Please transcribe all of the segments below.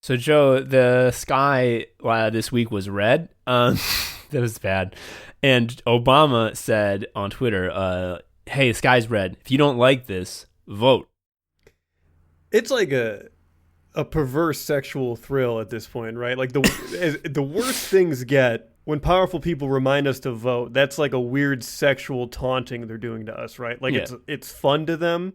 So, Joe, the sky this week was red. That was bad. And Obama said on Twitter, hey, the sky's red. If you don't like this, vote. It's like a perverse sexual thrill at this point, right? Like the worse things get, when powerful people remind us to vote, that's like a weird sexual taunting they're doing to us, right? Like it's fun to them.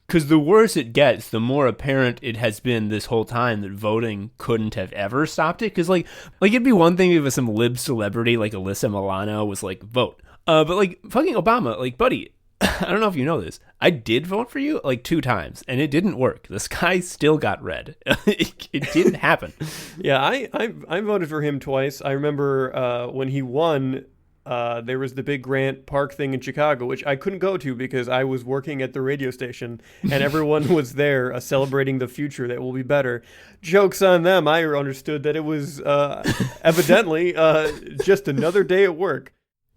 Because the worse it gets, the more apparent it has been this whole time that voting couldn't have ever stopped it. Because, like it'd be one thing if some lib celebrity like Alyssa Milano was like, vote. But, like, fucking Obama, like, buddy, I don't know if you know this. I did vote for you, like, 2 times, and it didn't work. The sky still got red. It didn't happen. Yeah, I voted for him twice. I remember when he won... there was the big Grant Park thing in Chicago, which I couldn't go to because I was working at the radio station and everyone was there celebrating the future that will be better. Joke's on them. I understood that it was evidently just another day at work.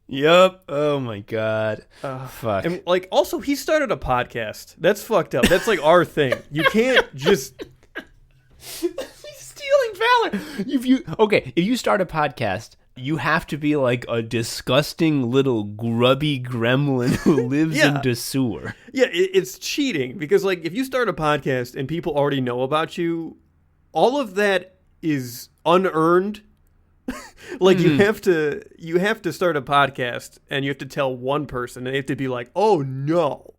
Yep. Oh, my God. Fuck. And, like, also, he started a podcast. That's fucked up. That's, like, our thing. You can't just... He's stealing valor. If you start a podcast... You have to be like a disgusting little grubby gremlin who lives in the sewer. Yeah, it's cheating because, like, if you start a podcast and people already know about you, all of that is unearned. Like, you have to start a podcast and you have to tell one person and they have to be like, oh, no.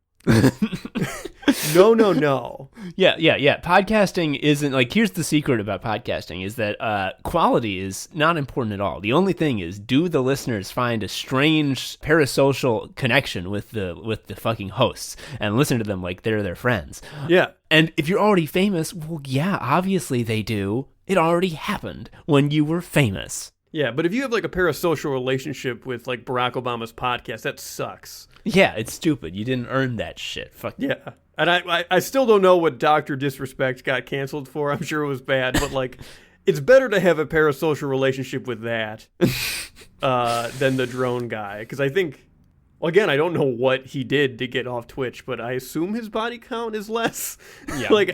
No. Yeah. Podcasting isn't like, here's the secret about podcasting is that quality is not important at all. The only thing is, do the listeners find a strange parasocial connection with the fucking hosts and listen to them like they're their friends? Yeah. And if you're already famous, well, yeah, obviously they do. It already happened when you were famous. Yeah, but if you have like a parasocial relationship with like Barack Obama's podcast, that sucks. Yeah, it's stupid. You didn't earn that shit. Fuck. Yeah. And I still don't know what Dr. Disrespect got canceled for. I'm sure it was bad, but like, it's better to have a parasocial relationship with that than the drone guy. Because I think, well, again, I don't know what he did to get off Twitch, but I assume his body count is less. Yeah. Like,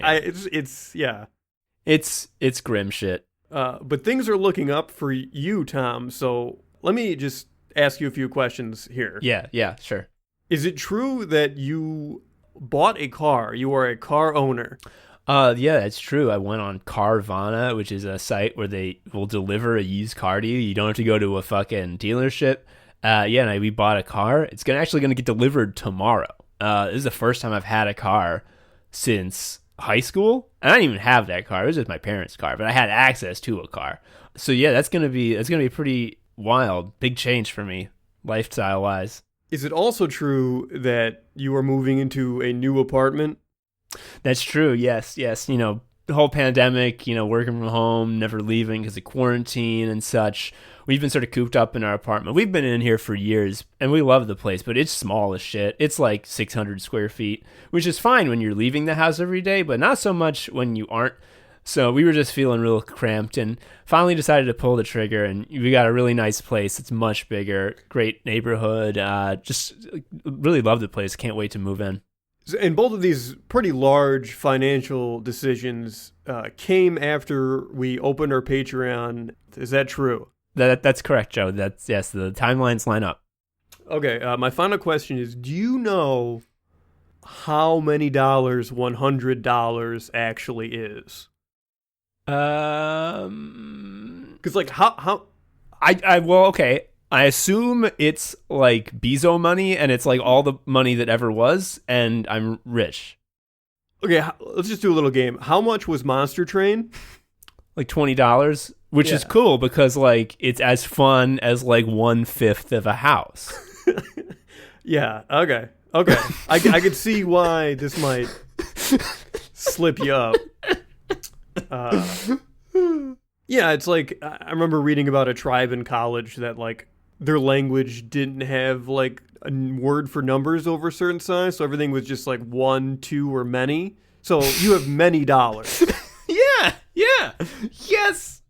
yeah. It's grim shit. But things are looking up for you, Tom. So let me just ask you a few questions here. Yeah, sure. Is it true that you bought a car? You are a car owner. Yeah, that's true. I went on Carvana, which is a site where they will deliver a used car to you. You don't have to go to a fucking dealership. We bought a car. It's actually going to get delivered tomorrow. This is the first time I've had a car since high school. And I didn't even have that car. It was just my parents' car, but I had access to a car. So yeah, that's going to be pretty wild. Big change for me, lifestyle wise. Is it also true that you are moving into a new apartment? That's true. Yes. You know, the whole pandemic, working from home, never leaving because of quarantine and such. We've been sort of cooped up in our apartment. We've been in here for years and we love the place, but it's small as shit. It's like 600 square feet, which is fine when you're leaving the house every day, but not so much when you aren't. So we were just feeling real cramped and finally decided to pull the trigger, and we got a really nice place. It's much bigger, great neighborhood. Just really love the place. Can't wait to move in. And both of these pretty large financial decisions came after we opened our Patreon. Is that true? That's correct, Joe. Yes, the timelines line up. Okay, my final question is, do you know how many dollars $100 actually is? Because like how okay. I assume it's like Bezo money, and it's like all the money that ever was, and I'm rich. Okay, let's just do a little game. How much was Monster Train? Like $20, which is cool because like it's as fun as like 1/5 of a house. Yeah. Okay. I could see why this might slip you up. Yeah, it's like I remember reading about a tribe in college that like their language didn't have like a word for numbers over a certain size, so everything was just like 1, 2, or many. So you have many dollars. Yeah. Yes.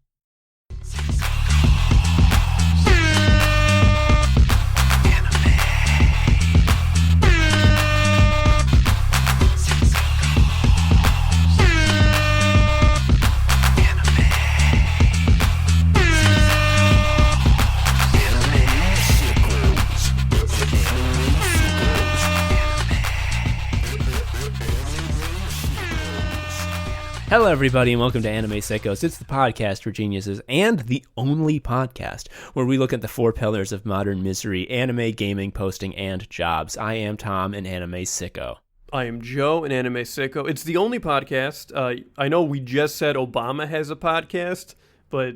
Hello, everybody, and welcome to Anime Sickos. It's the podcast for geniuses and the only podcast where we look at the four pillars of modern misery: anime, gaming, posting, and jobs. I am Tom, an anime sicko. I am Joe, an anime sicko. It's the only podcast. I know we just said Obama has a podcast, but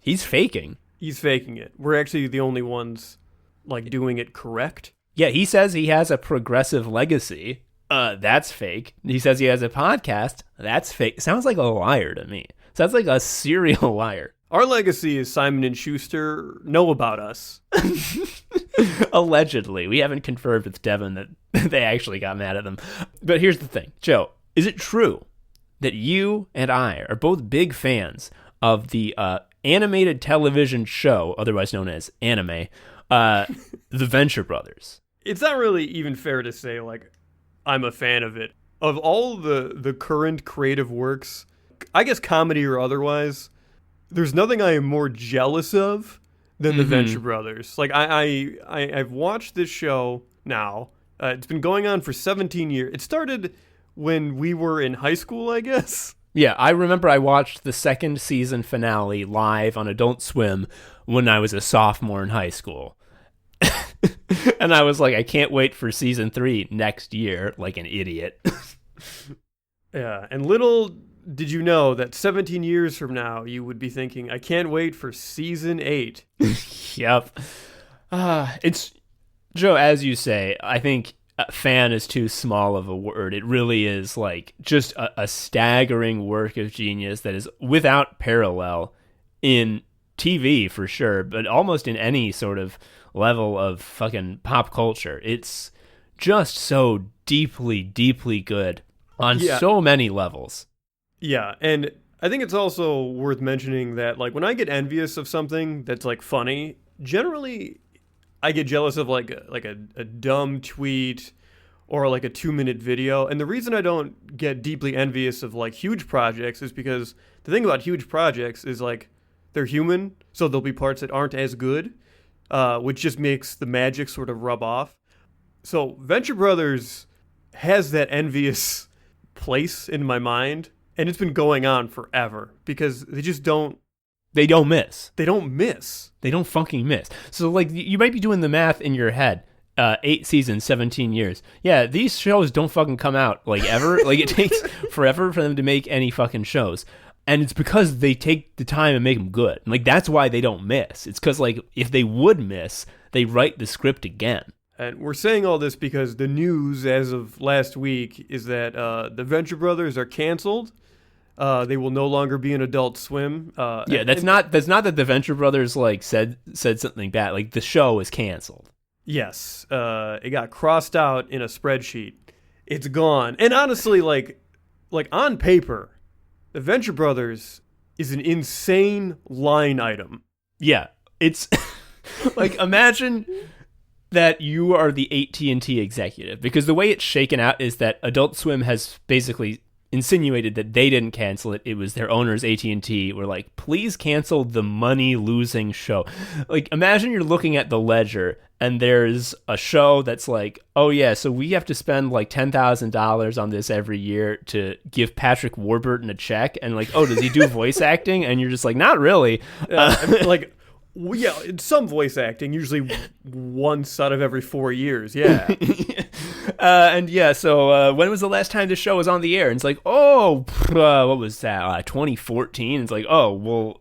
he's faking. He's faking it. We're actually the only ones like doing it correct. Yeah, he says he has a progressive legacy. That's fake. He says he has a podcast. That's fake. Sounds like a liar to me. Sounds like a serial liar. Our legacy is Simon & Schuster know about us. Allegedly. We haven't confirmed with Devin that they actually got mad at them. But here's the thing. Joe, is it true that you and I are both big fans of the animated television show, otherwise known as anime, The Venture Brothers? It's not really even fair to say, like, I'm a fan of it. Of all the current creative works, I guess comedy or otherwise, there's nothing I am more jealous of than the Venture Brothers. Like, I've watched this show now. It's been going on for 17 years. It started when we were in high school, I guess. Yeah, I remember I watched the second season finale live on Adult Swim when I was a sophomore in high school. And I was like, I can't wait for season 3 next year, like an idiot. Yeah, and little did you know that 17 years from now, you would be thinking, I can't wait for season 8. Yep. It's, Joe, as you say, I think fan is too small of a word. It really is like just a staggering work of genius that is without parallel in TV for sure, but almost in any sort of level of fucking pop culture. It's just so deeply, deeply good on so many levels. Yeah, and I think it's also worth mentioning that, like, when I get envious of something that's, like, funny, generally I get jealous of, like a dumb tweet or, like, a 2-minute video. And the reason I don't get deeply envious of, like, huge projects is because the thing about huge projects is, like, they're human, so there'll be parts that aren't as good, which just makes the magic sort of rub off. So Venture Brothers has that envious place in my mind, and it's been going on forever because they just don't... They don't miss. They don't miss. They don't fucking miss. So, like, you might be doing the math in your head. 8 seasons, 17 years. Yeah, these shows don't fucking come out, like, ever. Like, it takes forever for them to make any fucking shows. And it's because they take the time and make them good. Like, that's why they don't miss. It's because, like, if they would miss, they write the script again. And we're saying all this because the news as of last week is that the Venture Brothers are canceled. They will no longer be an Adult Swim. That's not that the Venture Brothers, like, said something bad. Like, the show is canceled. Yes. It got crossed out in a spreadsheet. It's gone. And honestly, like on paper, the Venture Brothers is an insane line item. Yeah, it's like, imagine that you are the AT&T executive, because the way it's shaken out is that Adult Swim has basically insinuated that they didn't cancel it. It was their owners, AT&T, were like, please cancel the money-losing show. Like, imagine you're looking at the ledger and there's a show that's like, oh yeah, so we have to spend like $10,000 on this every year to give Patrick Warburton a check. And like, oh, does he do voice acting? And you're just like, not really. Like, yeah, it's some voice acting, usually once out of every 4 years. Yeah. So when was the last time this show was on the air? And it's like, what was that? 2014. It's like, oh, well,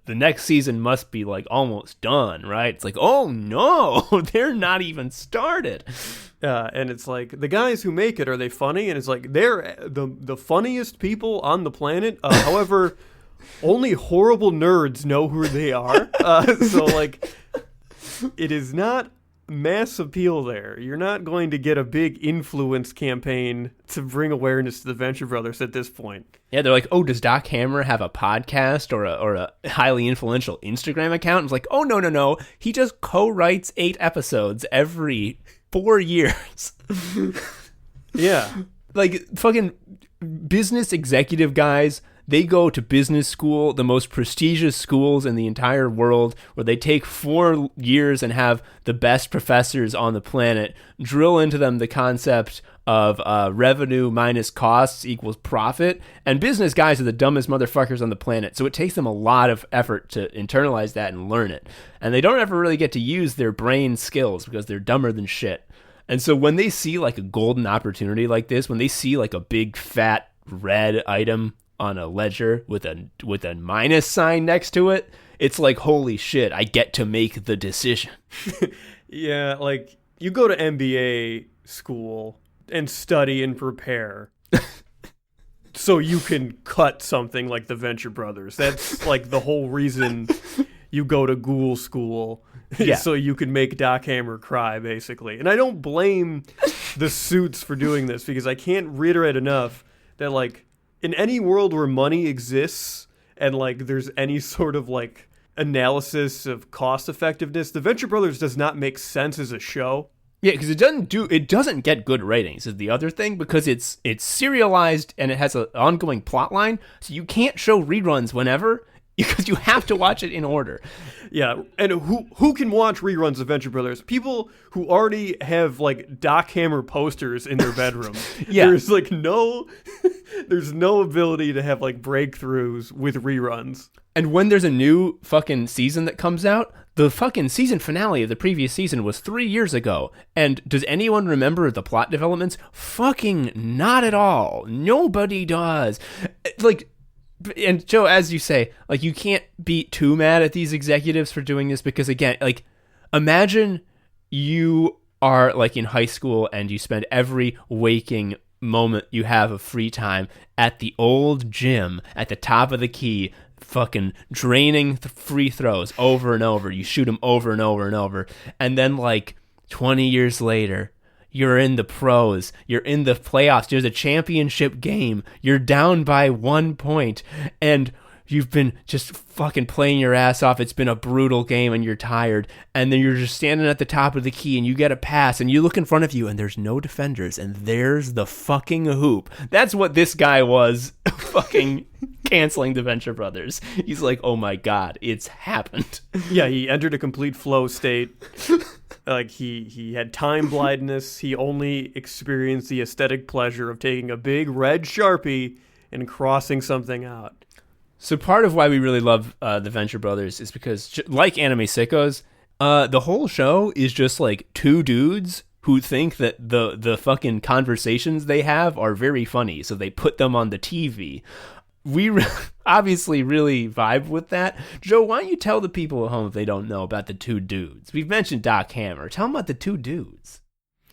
the next season must be like almost done, right? It's like, oh no, they're not even started. And it's like, the guys who make it, are they funny? And it's like, they're the funniest people on the planet. However, only horrible nerds know who they are. So like, it is not mass appeal there. You're not going to get a big influence campaign to bring awareness to the Venture Brothers at this point. Yeah, they're like, oh, does Doc Hammer have a podcast or a highly influential Instagram account? It's like, oh, no. He just co-writes 8 episodes every 4 years. Yeah. Like, fucking business executive guys, They go to business school, the most prestigious schools in the entire world, where they take 4 years and have the best professors on the planet drill into them the concept of revenue minus costs equals profit. And business guys are the dumbest motherfuckers on the planet, so it takes them a lot of effort to internalize that and learn it. And they don't ever really get to use their brain skills because they're dumber than shit. And so when they see like a golden opportunity like this, when they see like a big fat red item on a ledger with a minus sign next to it, it's like, holy shit, I get to make the decision. Yeah, like you go to MBA school and study and prepare so you can cut something like the Venture Brothers. That's like the whole reason you go to ghoul school. Yeah. So you can make Doc Hammer cry, basically. And I don't blame the suits for doing this, because I can't reiterate enough that, like, in any world where money exists and, like, there's any sort of, like, analysis of cost effectiveness, the Venture Brothers does not make sense as a show. Yeah, because it doesn't get good ratings is the other thing, because it's serialized and it has an ongoing plot line, so you can't show reruns whenever, because you have to watch it in order. Yeah, and who can watch reruns of Venture Brothers? People who already have, like, Doc Hammer posters in their bedroom. Yeah. There's, like, there's no ability to have, like, breakthroughs with reruns. And when there's a new fucking season that comes out, the fucking season finale of the previous season was 3 years ago. And does anyone remember the plot developments? Fucking not at all. Nobody does. Like... And Joe, as you say, like, you can't be too mad at these executives for doing this, because, again, like, imagine you are, like, in high school and you spend every waking moment you have of free time at the old gym at the top of the key, fucking draining free throws over and over. You shoot them over and over and over. And then, like, 20 years later, you're in the pros. You're in the playoffs. There's a championship game. You're down by 1 point. And you've been just fucking playing your ass off. It's been a brutal game and you're tired. And then you're just standing at the top of the key and you get a pass and you look in front of you and there's no defenders. And there's the fucking hoop. That's what this guy was fucking canceling the Venture Brothers. He's like, oh my God, it's happened. Yeah, he entered a complete flow state. Like, he had time blindness. He only experienced the aesthetic pleasure of taking a big red Sharpie and crossing something out. So part of why we really love the Venture Brothers is because, like Anime Sickos, the whole show is just like two dudes who think that the fucking conversations they have are very funny, so they put them on the TV. We obviously really vibe with that. Joe, why don't you tell the people at home, if they don't know, about the two dudes? We've mentioned Doc Hammer. Tell them about the two dudes.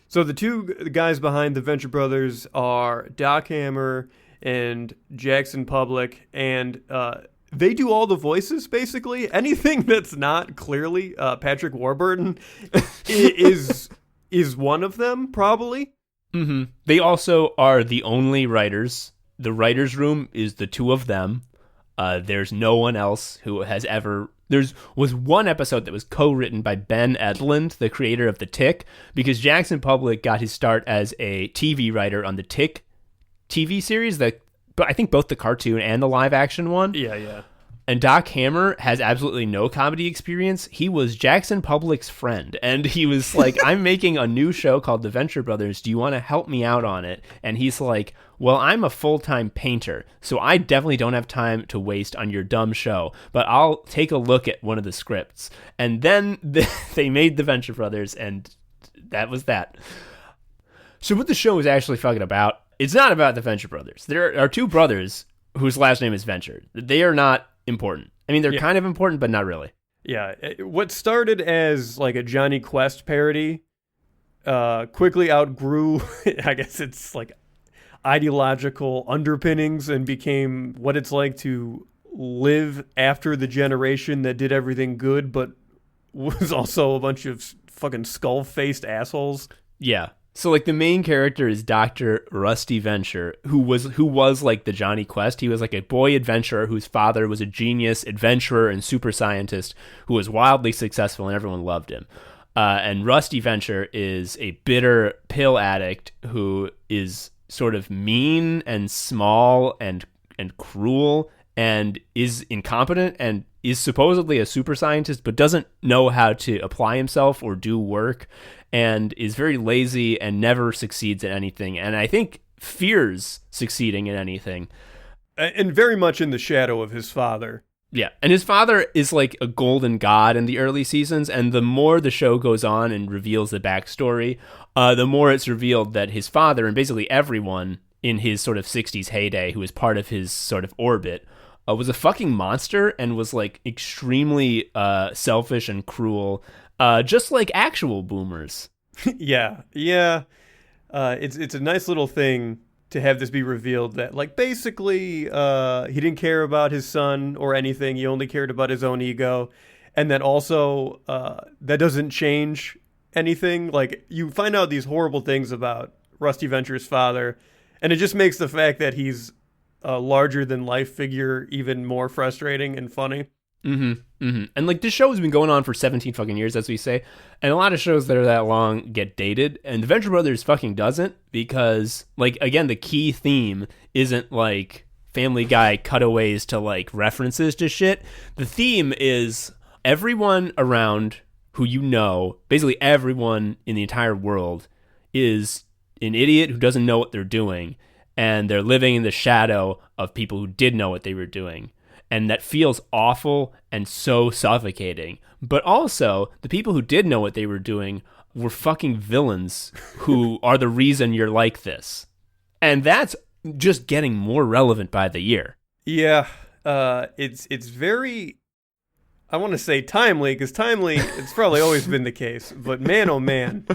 So the two guys behind the Venture Brothers are Doc Hammer and Jackson Public, and they do all the voices, basically. Anything that's not clearly Patrick Warburton is one of them, probably. Mm-hmm. They also are the only writers. The writer's room is the two of them. There's no one else who has ever... There was one episode that was co-written by Ben Edlund, the creator of The Tick, because Jackson Public got his start as a TV writer on The Tick TV series, but I think both the cartoon and the live-action one. Yeah. And Doc Hammer has absolutely no comedy experience. He was Jackson Public's friend. And he was like, I'm making a new show called The Venture Brothers. Do you want to help me out on it? And he's like, well, I'm a full-time painter, so I definitely don't have time to waste on your dumb show. But I'll take a look at one of the scripts. And then they made The Venture Brothers, and that was that. So what the show is actually fucking about, it's not about the Venture Brothers. There are two brothers whose last name is Venture. They are not important. I mean, they're kind of important, but not really. Yeah. What started as like a Johnny Quest parody quickly outgrew, I guess it's like ideological underpinnings, and became what it's like to live after the generation that did everything good, but was also a bunch of fucking skull-faced assholes. Yeah. So, like, the main character is Dr. Rusty Venture, who was like the Johnny Quest. He was like a boy adventurer whose father was a genius adventurer and super scientist who was wildly successful, and everyone loved him. And Rusty Venture is a bitter pill addict who is sort of mean and small and and cruel and is incompetent and is supposedly a super scientist but doesn't know how to apply himself or do work and is very lazy and never succeeds at anything, and I think fears succeeding in anything. And very much in the shadow of his father. Yeah, and his father is like a golden god in the early seasons, and the more the show goes on and reveals the backstory, the more it's revealed that his father and basically everyone in his sort of 60s heyday who was part of his sort of orbit was a fucking monster and was like extremely selfish and cruel, just like actual boomers. Yeah. It's a nice little thing to have this be revealed that, like, basically he didn't care about his son or anything. He only cared about his own ego. And that also that doesn't change anything. Like, you find out these horrible things about Rusty Venture's father, and it just makes the fact that he's a larger than life figure even more frustrating and funny. And like, this show has been going on for 17 fucking years, as we say, and a lot of shows that are that long get dated, and the Venture Brothers fucking doesn't, because, like, again, the key theme isn't like Family Guy cutaways to like references to shit. The theme is everyone around who you know, basically everyone in the entire world, is an idiot who doesn't know what they're doing, and they're living in the shadow of people who did know what they were doing. And that feels awful and so suffocating. But also, the people who did know what they were doing were fucking villains who are the reason you're like this. And that's just getting more relevant by the year. Yeah, it's very, I want to say timely, because timely, it's probably always been the case. But man, oh man,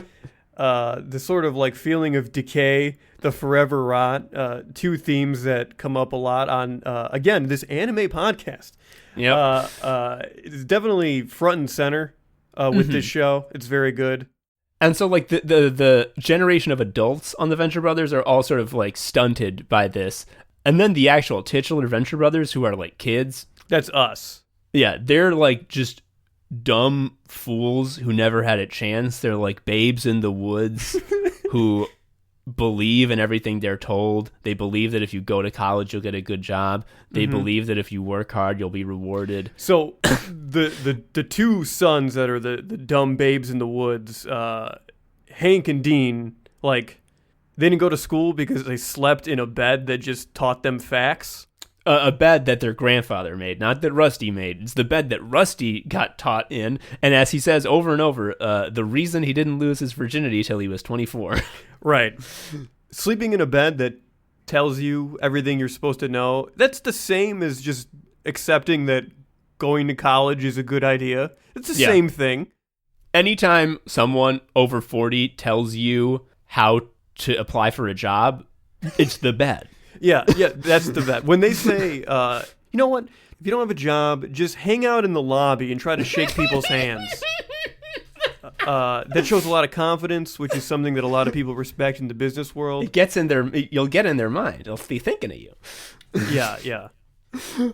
the sort of like feeling of decay, the forever rot, two themes that come up a lot on, again, this anime podcast. Yeah, it's definitely front and center with this show. It's very good. And so, like, the generation of adults on the Venture Brothers are all sort of like stunted by this, and then the actual titular Venture Brothers, who are like kids, that's us. Yeah, they're like just dumb fools who never had a chance. They're like babes in the woods who believe in everything they're told. They believe that if you go to college, you'll get a good job. They believe that if you work hard, you'll be rewarded. So the two sons that are the dumb babes in the woods, Hank and Dean, like, they didn't go to school because they slept in a bed that just taught them facts. A bed that their grandfather made, not that Rusty made. It's the bed that Rusty got taught in. And as he says over and over, the reason he didn't lose his virginity till he was 24. Right. Sleeping in a bed that tells you everything you're supposed to know, that's the same as just accepting that going to college is a good idea. It's the same thing. Anytime someone over 40 tells you how to apply for a job, it's the bed. Yeah, that's the bet. When they say, you know what, if you don't have a job, just hang out in the lobby and try to shake people's hands. That shows a lot of confidence, which is something that a lot of people respect in the business world. It gets in their, you'll get in their mind. They'll be thinking of you. Yeah.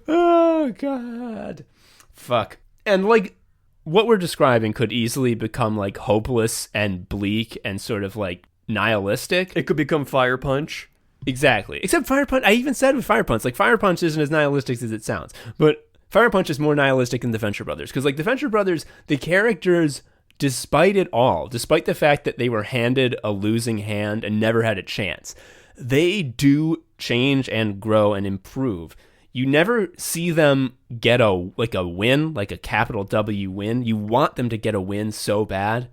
Oh, God. Fuck. And, like, what we're describing could easily become, like, hopeless and bleak and sort of, like, nihilistic. It could become Fire Punch. Exactly. Except Fire Punch, I even said with Fire Punch, like, Fire Punch isn't as nihilistic as it sounds. But Fire Punch is more nihilistic than the Venture Brothers. Because, like, the Venture Brothers, the characters, despite it all, despite the fact that they were handed a losing hand and never had a chance, they do change and grow and improve. You never see them get a win, like a capital W win. You want them to get a win so bad.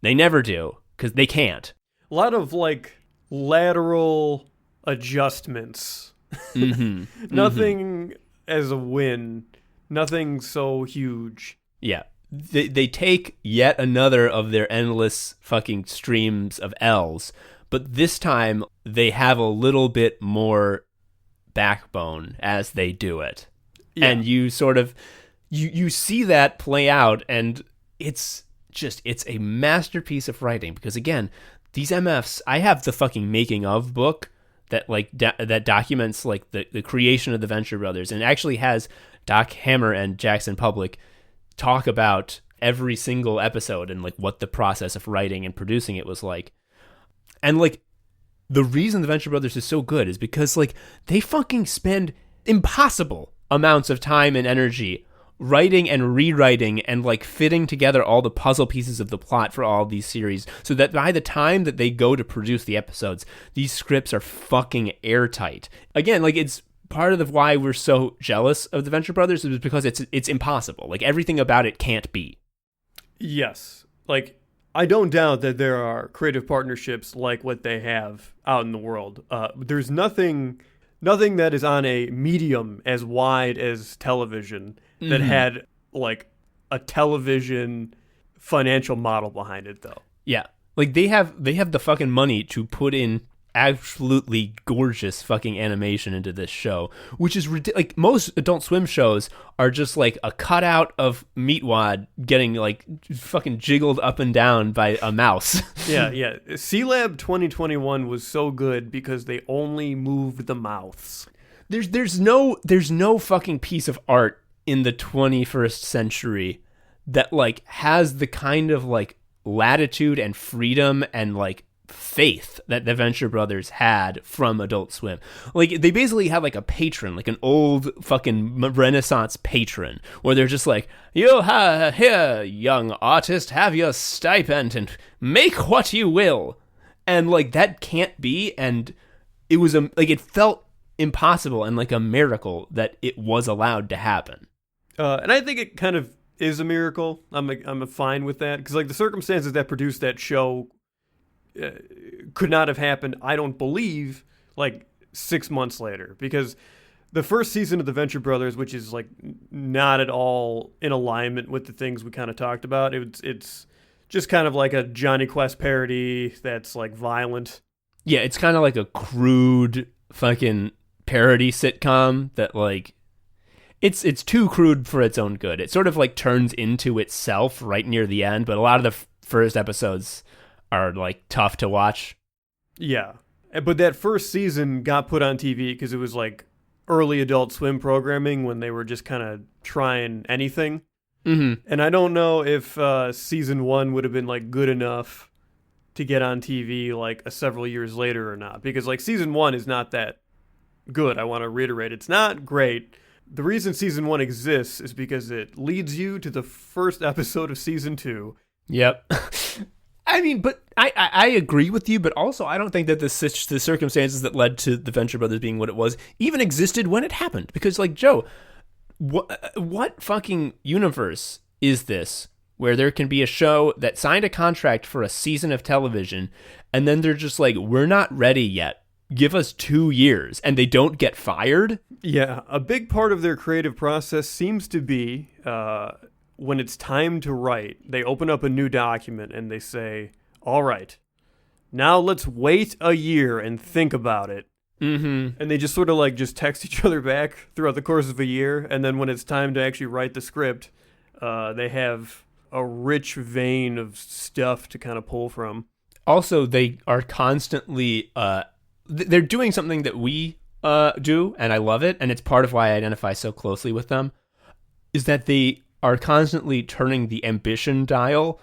They never do, because they can't. A lot of, like, lateral adjustments. Nothing as a win. Nothing so huge. Yeah. They take yet another of their endless fucking streams of L's, but this time they have a little bit more backbone as they do it. Yeah. And you sort of you see that play out, and it's a masterpiece of writing, because again, these MFs, I have the fucking making of book that like that documents like the creation of the Venture Brothers, and actually has Doc Hammer and Jackson Public talk about every single episode and like what the process of writing and producing it was like. And like the reason the Venture Brothers is so good is because like they fucking spend impossible amounts of time and energy writing and rewriting and like fitting together all the puzzle pieces of the plot for all of these series so that by the time that they go to produce the episodes, these scripts are fucking airtight. Again, like it's part of why we're so jealous of the Venture Brothers is because it's impossible. Like everything about it can't be. Yes. Like I don't doubt that there are creative partnerships like what they have out in the world. There's nothing that is on a medium as wide as television that had like a television financial model behind it, though. Yeah, like they have the fucking money to put in absolutely gorgeous fucking animation into this show, which is like most Adult Swim shows are just like a cutout of Meatwad getting like fucking jiggled up and down by a mouse. Yeah. C-Lab 2021 was so good because they only moved the mouths. There's no fucking piece of art in the 21st century that like has the kind of like latitude and freedom and like faith that the Venture Brothers had from Adult Swim. Like they basically had like a patron, like an old fucking Renaissance patron, where they're just like, you here, young artist, have your stipend and make what you will. And like that can't be, and it was like it felt impossible and like a miracle that it was allowed to happen. And I think it kind of is a miracle. I'm fine with that because like the circumstances that produced that show could not have happened, I don't believe, like 6 months later, because the first season of the Venture Brothers, which is like not at all in alignment with the things we kind of talked about, it's just kind of like a Johnny Quest parody that's like violent. Yeah, it's kind of like a crude fucking parody sitcom that like it's too crude for its own good. It sort of like turns into itself right near the end, but a lot of the first episodes are like tough to watch. Yeah, but that first season got put on TV because it was like early Adult Swim programming when they were just kind of trying anything. Mm-hmm. And I don't know if season 1 would have been like good enough to get on TV like several years later or not, because like season 1 is not that good. I want to reiterate, it's not great. The reason season 1 exists is because it leads you to the first episode of season 2. Yep. I mean, but I agree with you, but also I don't think that the circumstances that led to the Venture Brothers being what it was even existed when it happened. Because, like, Joe, what fucking universe is this where there can be a show that signed a contract for a season of television and then they're just like, we're not ready yet. Give us 2 years, and they don't get fired? Yeah, a big part of their creative process seems to be when it's time to write, they open up a new document and they say, all right, now let's wait a year and think about it. Mm-hmm. And they just sort of like just text each other back throughout the course of a year, and then when it's time to actually write the script, they have a rich vein of stuff to kind of pull from. Also, they are constantly... they're doing something that we do, and I love it, and it's part of why I identify so closely with them, is that they are constantly turning the ambition dial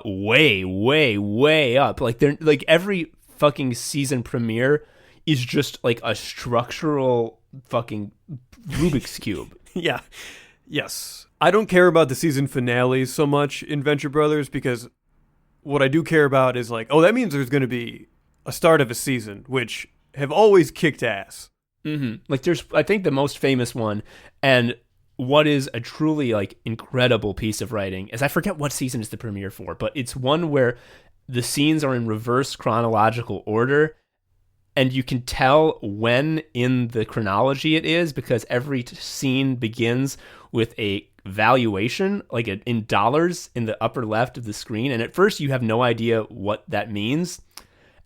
way, way, way up. Like they're like every fucking season premiere is just like a structural fucking Rubik's Cube. Yeah. Yes. I don't care about the season finales so much in Venture Brothers because what I do care about is like, oh, that means there's going to be a start of a season, which have always kicked ass. Mm-hmm. Like there's, I think the most famous one, and what is a truly like incredible piece of writing is, I forget what season is the premiere for, but it's one where the scenes are in reverse chronological order, and you can tell when in the chronology it is because every scene begins with a valuation, like in dollars in the upper left of the screen, and at first you have no idea what that means.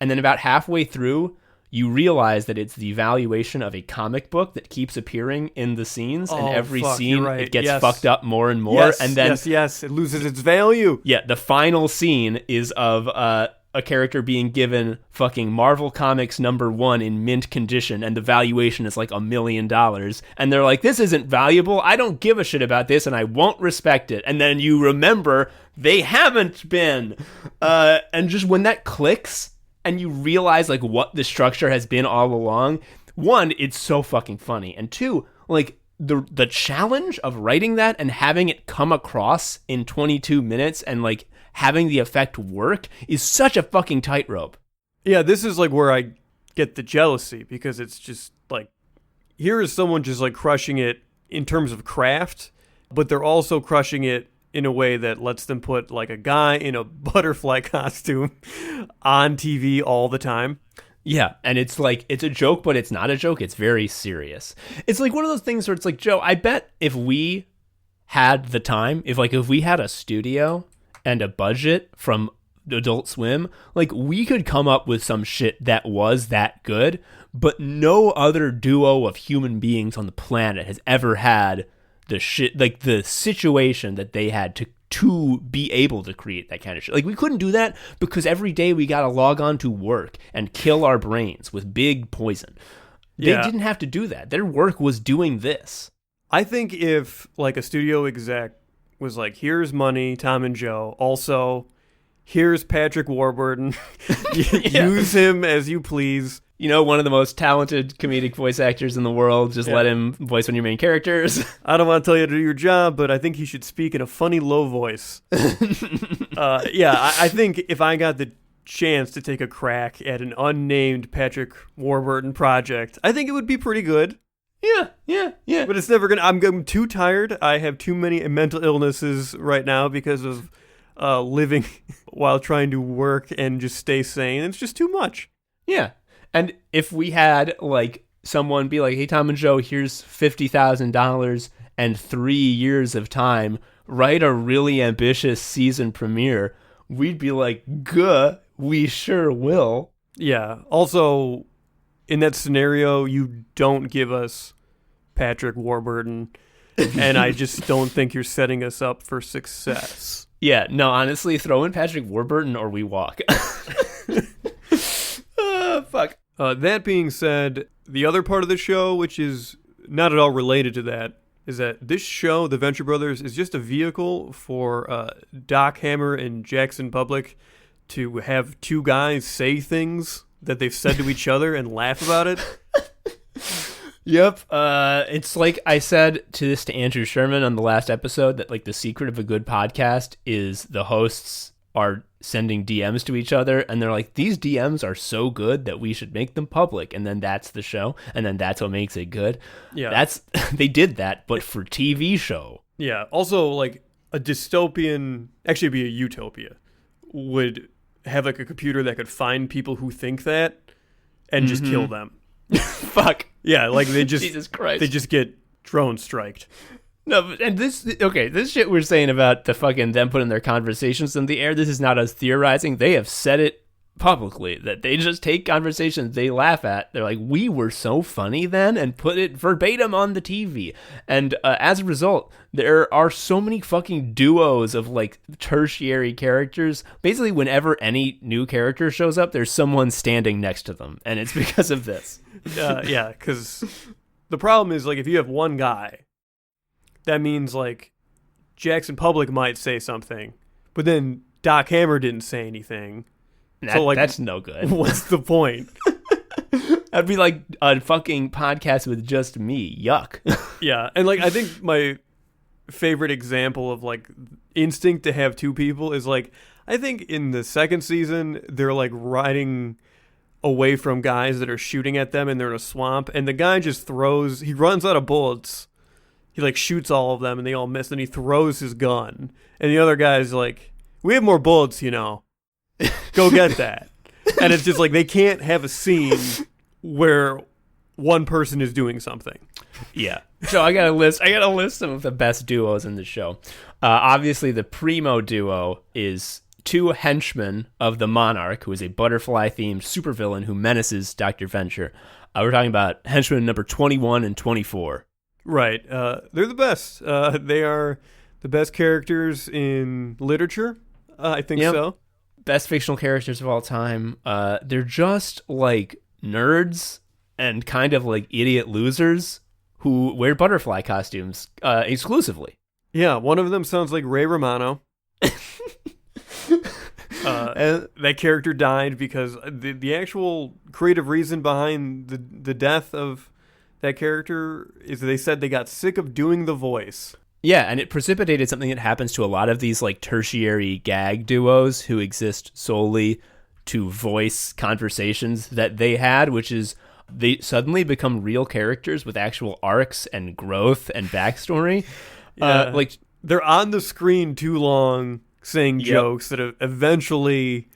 And then about halfway through, you realize that it's the valuation of a comic book that keeps appearing in the scenes. And every scene, right. it gets Yes. fucked up more and more. Yes, and then, yes, it loses its value. yeah, the final scene is of a character being given fucking Marvel Comics #1 in mint condition, and the valuation is like $1 million. And they're like, this isn't valuable. I don't give a shit about this, and I won't respect it. And then you remember they haven't been. And just when that clicks, and you realize like what the structure has been all along, one, it's so fucking funny, and two, like the challenge of writing that and having it come across in 22 minutes and like having the effect work is such a fucking tightrope. Yeah, this is like where I get the jealousy, because it's just like, here is someone just like crushing it in terms of craft, but they're also crushing it in a way that lets them put like a guy in a butterfly costume on TV all the time. Yeah, and it's like, it's a joke, but it's not a joke. It's very serious. It's like one of those things where it's like, Joe, I bet if we had the time, if we had a studio and a budget from Adult Swim, like we could come up with some shit that was that good, but no other duo of human beings on the planet has ever had the shit, like the situation that they had to be able to create that kind of shit. Like we couldn't do that because every day we got to log on to work and kill our brains with big poison. They didn't have to do that. Their work was doing this. I think if like a studio exec was like, here's money, Tom and Joe, also here's Patrick Warburton, use him as you please. You know, one of the most talented comedic voice actors in the world. Just let him voice one of your main characters. I don't want to tell you to do your job, but I think he should speak in a funny, low voice. I think if I got the chance to take a crack at an unnamed Patrick Warburton project, I think it would be pretty good. Yeah. But it's never going to... I'm too tired. I have too many mental illnesses right now because of living while trying to work and just stay sane. It's just too much. Yeah. And if we had like someone be like, hey, Tom and Joe, here's $50,000 and 3 years of time, write a really ambitious season premiere, we'd be like, guh, we sure will. Yeah. Also, in that scenario, you don't give us Patrick Warburton, and I just don't think you're setting us up for success. Yeah, no, honestly, throw in Patrick Warburton or we walk. Fuck. That being said, the other part of the show, which is not at all related to that, is that this show, The Venture Brothers, is just a vehicle for Doc Hammer and Jackson Public to have two guys say things that they've said to each other and laugh about it. Yep. It's like I said to Andrew Sherman on the last episode that like the secret of a good podcast is the hosts are sending DMs to each other and they're like, these DMs are so good that we should make them public, and then that's the show, and then that's what makes it good. Yeah. They did that, but for TV show. Yeah. Also, like a dystopian, actually it'd be a utopia, would have like a computer that could find people who think that and just kill them. Fuck. Yeah, like they just Jesus Christ. They just get drone striked. No, and this shit we're saying about the fucking them putting their conversations in the air, this is not us theorizing. They have said it publicly that they just take conversations they laugh at. They're like, we were so funny then, and put it verbatim on the TV. And as a result, there are so many fucking duos of like tertiary characters. Basically, whenever any new character shows up, there's someone standing next to them, and it's because of this. Yeah, because the problem is like if you have one guy, that means like Jackson Public might say something, but then Doc Hammer didn't say anything. So like that's no good. What's the point? That'd be like a fucking podcast with just me. Yuck. Yeah, and like I think my favorite example of like instinct to have two people is like I think in the second season they're like riding away from guys that are shooting at them and they're in a swamp, and the guy just he runs out of bullets. He like shoots all of them and they all miss, and he throws his gun, and the other guy's like, we have more bullets, you know, go get that. And it's just like they can't have a scene where one person is doing something. Yeah. So I got a list some of the best duos in the show. Obviously the primo duo is two henchmen of the Monarch, who is a butterfly-themed supervillain who menaces Dr. Venture. We're talking about henchmen number 21 and 24. Right. They're the best. They are the best characters in literature. I think so. Best fictional characters of all time. They're just like nerds and kind of like idiot losers who wear butterfly costumes exclusively. Yeah, one of them sounds like Ray Romano. That character died because the actual creative reason behind the death of that character is they said they got sick of doing the voice. Yeah, and it precipitated something that happens to a lot of these like tertiary gag duos who exist solely to voice conversations that they had, which is they suddenly become real characters with actual arcs and growth and backstory. Yeah. Like they're on the screen too long saying jokes that eventually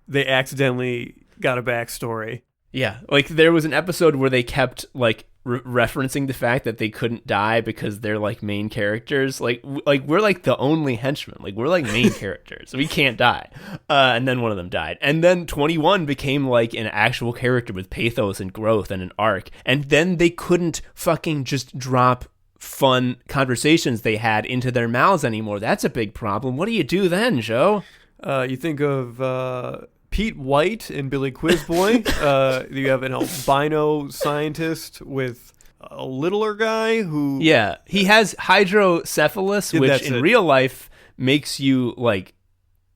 they accidentally got a backstory. Yeah, like there was an episode where they kept like referencing the fact that they couldn't die because they're like main characters. Like we're like the only henchmen. Like we're like main characters. We can't die. And then one of them died. And then 21 became like an actual character with pathos and growth and an arc. And then they couldn't fucking just drop fun conversations they had into their mouths anymore. That's a big problem. What do you do then, Joe? You think of Pete White and Billy Quizboy. You have an albino scientist with a littler guy who... Yeah, he has hydrocephalus, which in real life makes you, like,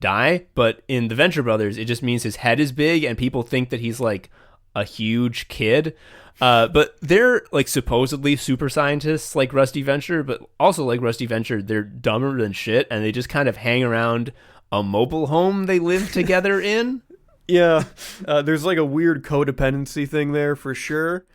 die. But in the Venture Brothers, it just means his head is big and people think that he's, like, a huge kid. But they're, like, supposedly super scientists like Rusty Venture, but also like Rusty Venture, they're dumber than shit, and they just kind of hang around a mobile home they live together in. Yeah, there's like a weird codependency thing there for sure.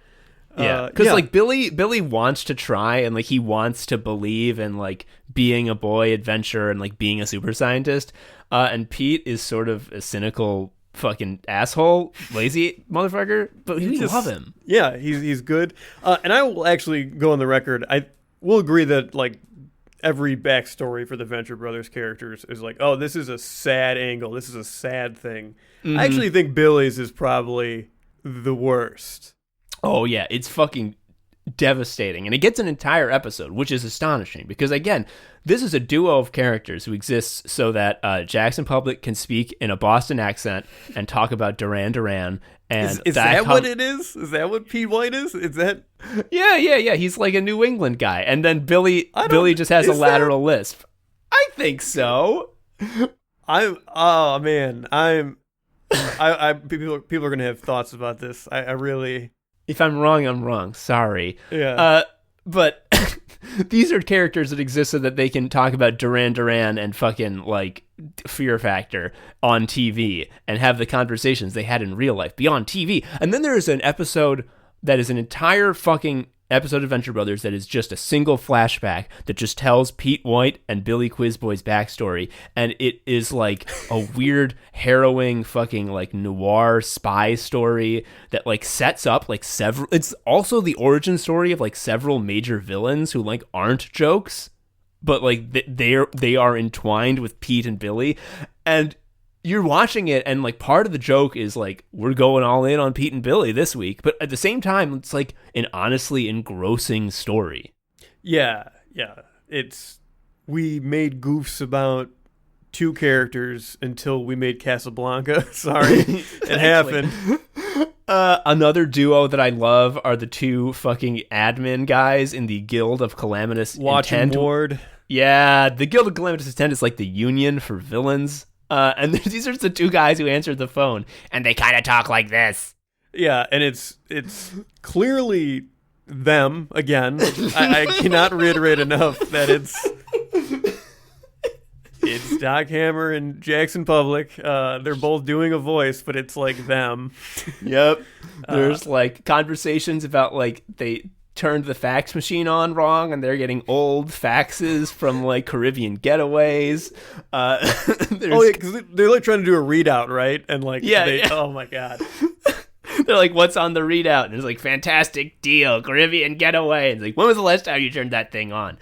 Yeah, because like Billy wants to try and like he wants to believe in like being a boy adventure and like being a super scientist. And Pete is sort of a cynical fucking asshole, lazy motherfucker, but we love him. Yeah, he's good. And I will actually go on the record. I will agree that like every backstory for the Venture Brothers characters is like, oh, this is a sad angle. This is a sad thing. I actually think Billy's is probably the worst. Oh, yeah. It's fucking devastating. And it gets an entire episode, which is astonishing. Because, again, this is a duo of characters who exists so that Jackson Public can speak in a Boston accent and talk about Duran Duran. And is that what it is? Is that what Pete White is? Is that... Yeah. He's like a New England guy. And then Billy just has a lateral lisp. I think so. People are gonna have thoughts about this. I really... If I'm wrong, I'm wrong. Sorry. Yeah. But these are characters that exist so that they can talk about Duran Duran and fucking like Fear Factor on TV and have the conversations they had in real life beyond TV. And then there is an episode that is an entire fucking episode of Venture Brothers that is just a single flashback that just tells Pete White and Billy Quizboy's backstory, and it is like a weird, harrowing, fucking like noir spy story that like sets up like several. It's also the origin story of like several major villains who like aren't jokes, but like they are entwined with Pete and Billy, and you're watching it, and like part of the joke is like we're going all in on Pete and Billy this week, but at the same time it's like an honestly engrossing story. Yeah. We made goofs about two characters until we made Casablanca. Sorry, it happened. Another duo that I love are the two fucking admin guys in the Guild of Calamitous Watching Ward. Yeah, the Guild of Calamitous Intent is like the union for villains. And these are the two guys who answered the phone, and they kind of talk like this. Yeah, and it's clearly them again. I cannot reiterate enough that it's Doc Hammer and Jackson Public. They're both doing a voice, but it's like them. Yep. There's like conversations about like they turned the fax machine on wrong and they're getting old faxes from like Caribbean getaways. Because they're like trying to do a readout, right? And like, oh my God. They're like, what's on the readout? And it's like, fantastic deal, Caribbean getaway. And it's like, when was the last time you turned that thing on?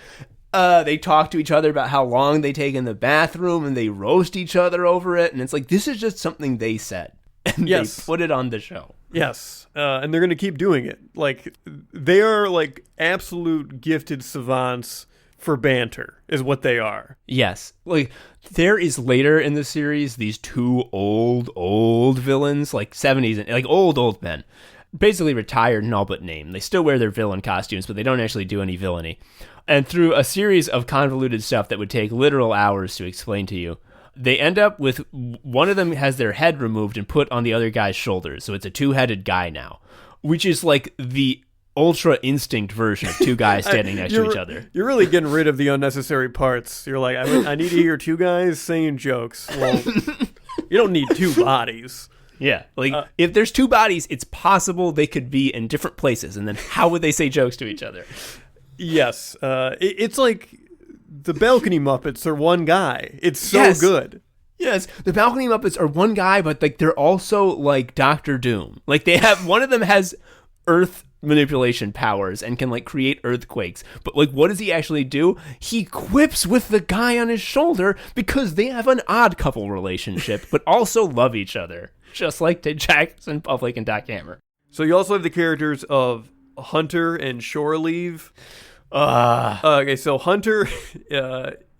They talk to each other about how long they take in the bathroom and they roast each other over it. And it's like, this is just something they said. And they put it on the show. Yes, and they're going to keep doing it. Like, they are, like, absolute gifted savants for banter, is what they are. Yes. Like, there is later in the series these two old villains, like 70s, and like old men, basically retired and all but name. They still wear their villain costumes, but they don't actually do any villainy. And through a series of convoluted stuff that would take literal hours to explain to you, they end up with one of them has their head removed and put on the other guy's shoulders. So it's a two-headed guy now, which is like the ultra instinct version of two guys standing next to each other. You're really getting rid of the unnecessary parts. You're like, I need to hear two guys saying jokes. Well, you don't need two bodies. Yeah, like if there's two bodies, it's possible they could be in different places, and then how would they say jokes to each other? Yes, it's like the Balcony Muppets are one guy. It's so good. Yes, the Balcony Muppets are one guy, but like they're also like Doctor Doom. Like they have one of them has Earth manipulation powers and can like create earthquakes. But like what does he actually do? He quips with the guy on his shoulder because they have an odd couple relationship, but also love each other, just like Jackson Public and Doc Hammer. So you also have the characters of Hunter and Shore Leave. Okay, so Hunter,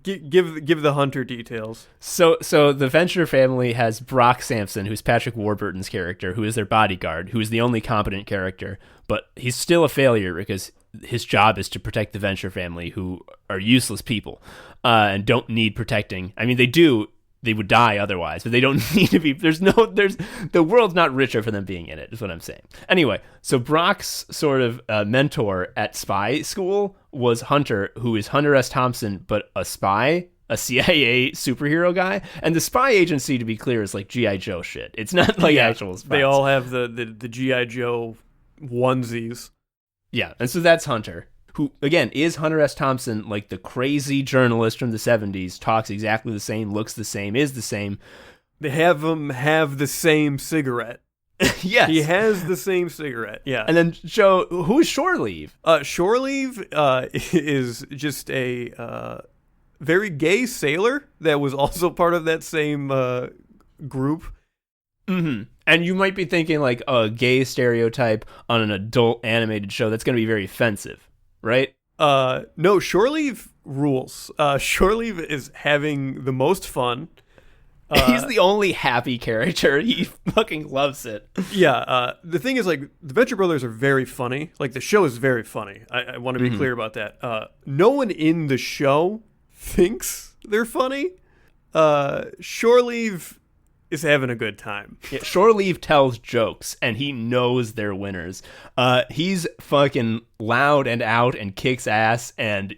give the Hunter details. So the Venture family has Brock Sampson, who's Patrick Warburton's character, who is their bodyguard, who is the only competent character, but he's still a failure because his job is to protect the Venture family, who are useless people and don't need protecting. I mean, they do. They would die otherwise, but they don't need to be. The world's not richer for them being in it, is what I'm saying. Anyway, so Brock's sort of mentor at spy school was Hunter, who is Hunter S. Thompson, but a spy, a CIA superhero guy. And the spy agency, to be clear, is like G.I. Joe shit. It's not like actual spies. They all have the G.I. Joe onesies. Yeah, and so that's Hunter, who, again, is Hunter S. Thompson, like the crazy journalist from the 70s, talks exactly the same, looks the same, is the same. They have him have the same cigarette. Yes. He has the same cigarette, yeah. And then, Joe, who is Shore Leave? Shore Leave is just a very gay sailor that was also part of that same group. Mm-hmm. And you might be thinking, like, a gay stereotype on an adult animated show. That's going to be very offensive, right? No, Shore Leave rules. Shore Leave is having the most fun. He's the only happy character. He fucking loves it. Yeah, the thing is, like, the Venture Brothers are very funny. Like, the show is very funny. I want to be clear about that. No one in the show thinks they're funny. Shore Leave is having a good time. Yeah, Shore Leave tells jokes, and he knows they're winners. He's fucking loud and out and kicks ass, and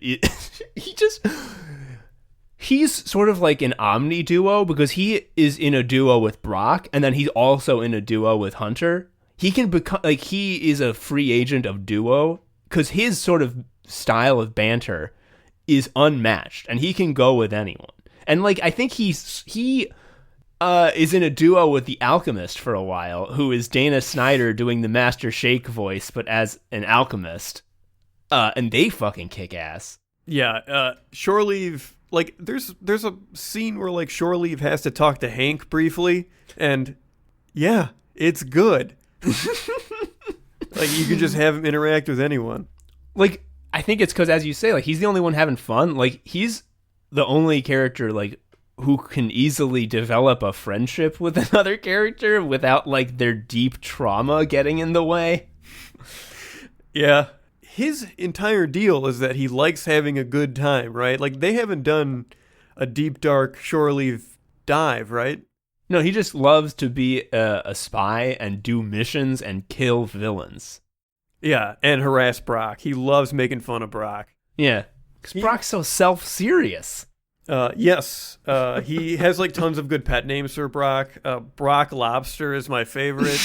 he's sort of like an omni duo because he is in a duo with Brock, and then he's also in a duo with Hunter. He can become like he is a free agent of duo because his sort of style of banter is unmatched, and he can go with anyone. And like I think he is in a duo with the Alchemist for a while, who is Dana Snyder doing the Master Shake voice, but as an alchemist. And they fucking kick ass. Yeah, Shore Leave, like, there's a scene where, like, Shore Leave has to talk to Hank briefly, and, yeah, it's good. Like, you can just have him interact with anyone. Like, I think it's because, as you say, like, he's the only one having fun. Like, he's the only character, like, who can easily develop a friendship with another character without, like, their deep trauma getting in the way. Yeah. His entire deal is that he likes having a good time, right? Like, they haven't done a deep, dark Shore Leave dive, right? No, he just loves to be a spy and do missions and kill villains. Yeah, and harass Brock. He loves making fun of Brock. Yeah, because Brock's so self-serious. Yes, he has like tons of good pet names for Brock. Brock Lobster is my favorite.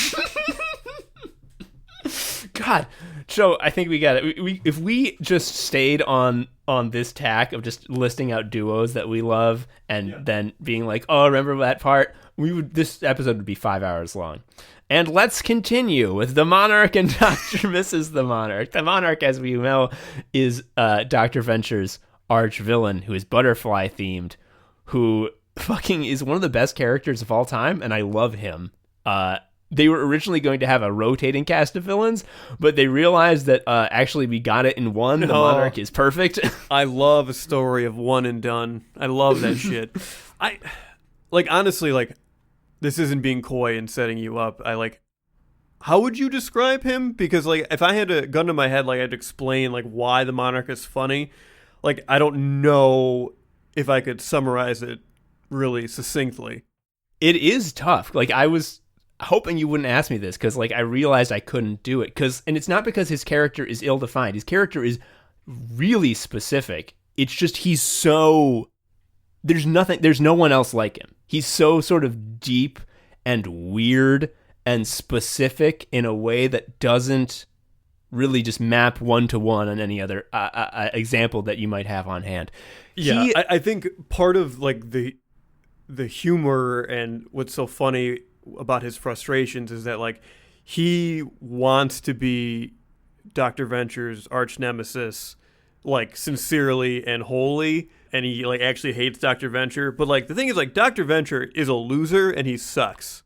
God, Joe, I think we got it. If we just stayed on this tack of just listing out duos that we love and then being like, oh, remember that part? This episode would be 5 hours long. And let's continue with the Monarch and Dr. Mrs. the Monarch. The Monarch, as we know, is Dr. Venture's arch villain, who is butterfly themed, who fucking is one of the best characters of all time, and I love him. They were originally going to have a rotating cast of villains, but they realized that actually we got it in one. The Monarch is perfect. I love a story of one and done. I love that shit. Honestly, this isn't being coy and setting you up. How would you describe him? Because if I had a gun to my head, I'd explain why the Monarch is funny. I don't know if I could summarize it really succinctly. It is tough. hoping you wouldn't ask me this, because like I realized I couldn't do it, and it's not because his character is ill-defined. His character is really specific. It's just there's no one else like him. He's so sort of deep and weird and specific in a way that doesn't really just map one-to-one on any other example that you might have on hand. Yeah, I think part of like the humor and what's so funny about his frustrations is that like he wants to be Dr. Venture's arch nemesis, like sincerely and wholly, and he like actually hates Dr. Venture. But like the thing is, like, Dr. Venture is a loser and he sucks.